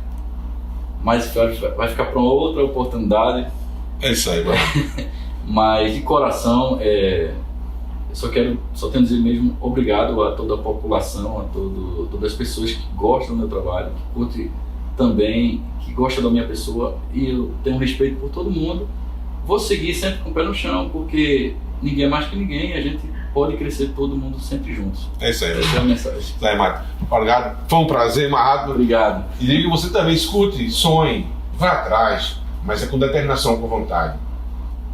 mas vai ficar para outra oportunidade. É isso aí, mano. Mas de coração, eu só tenho a dizer mesmo obrigado a toda a população, a todas as pessoas que gostam do meu trabalho, que curtem também, que gostam da minha pessoa, e eu tenho respeito por todo mundo. Vou seguir sempre com o pé no chão, porque ninguém é mais que ninguém, a gente pode crescer todo mundo sempre juntos. É isso aí. Essa é a mensagem. Isso aí, Marco. Obrigado. Foi um prazer, Marco. Obrigado. E diga que você também escute, sonhe, vá atrás, mas é com determinação, com vontade.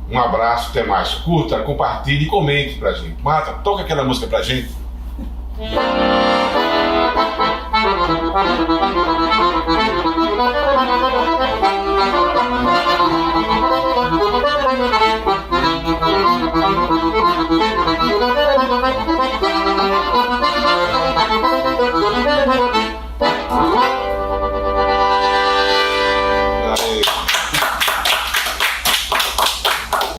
Um abraço, até mais. Curta, compartilhe e comente pra gente. Marta, toca aquela música pra gente.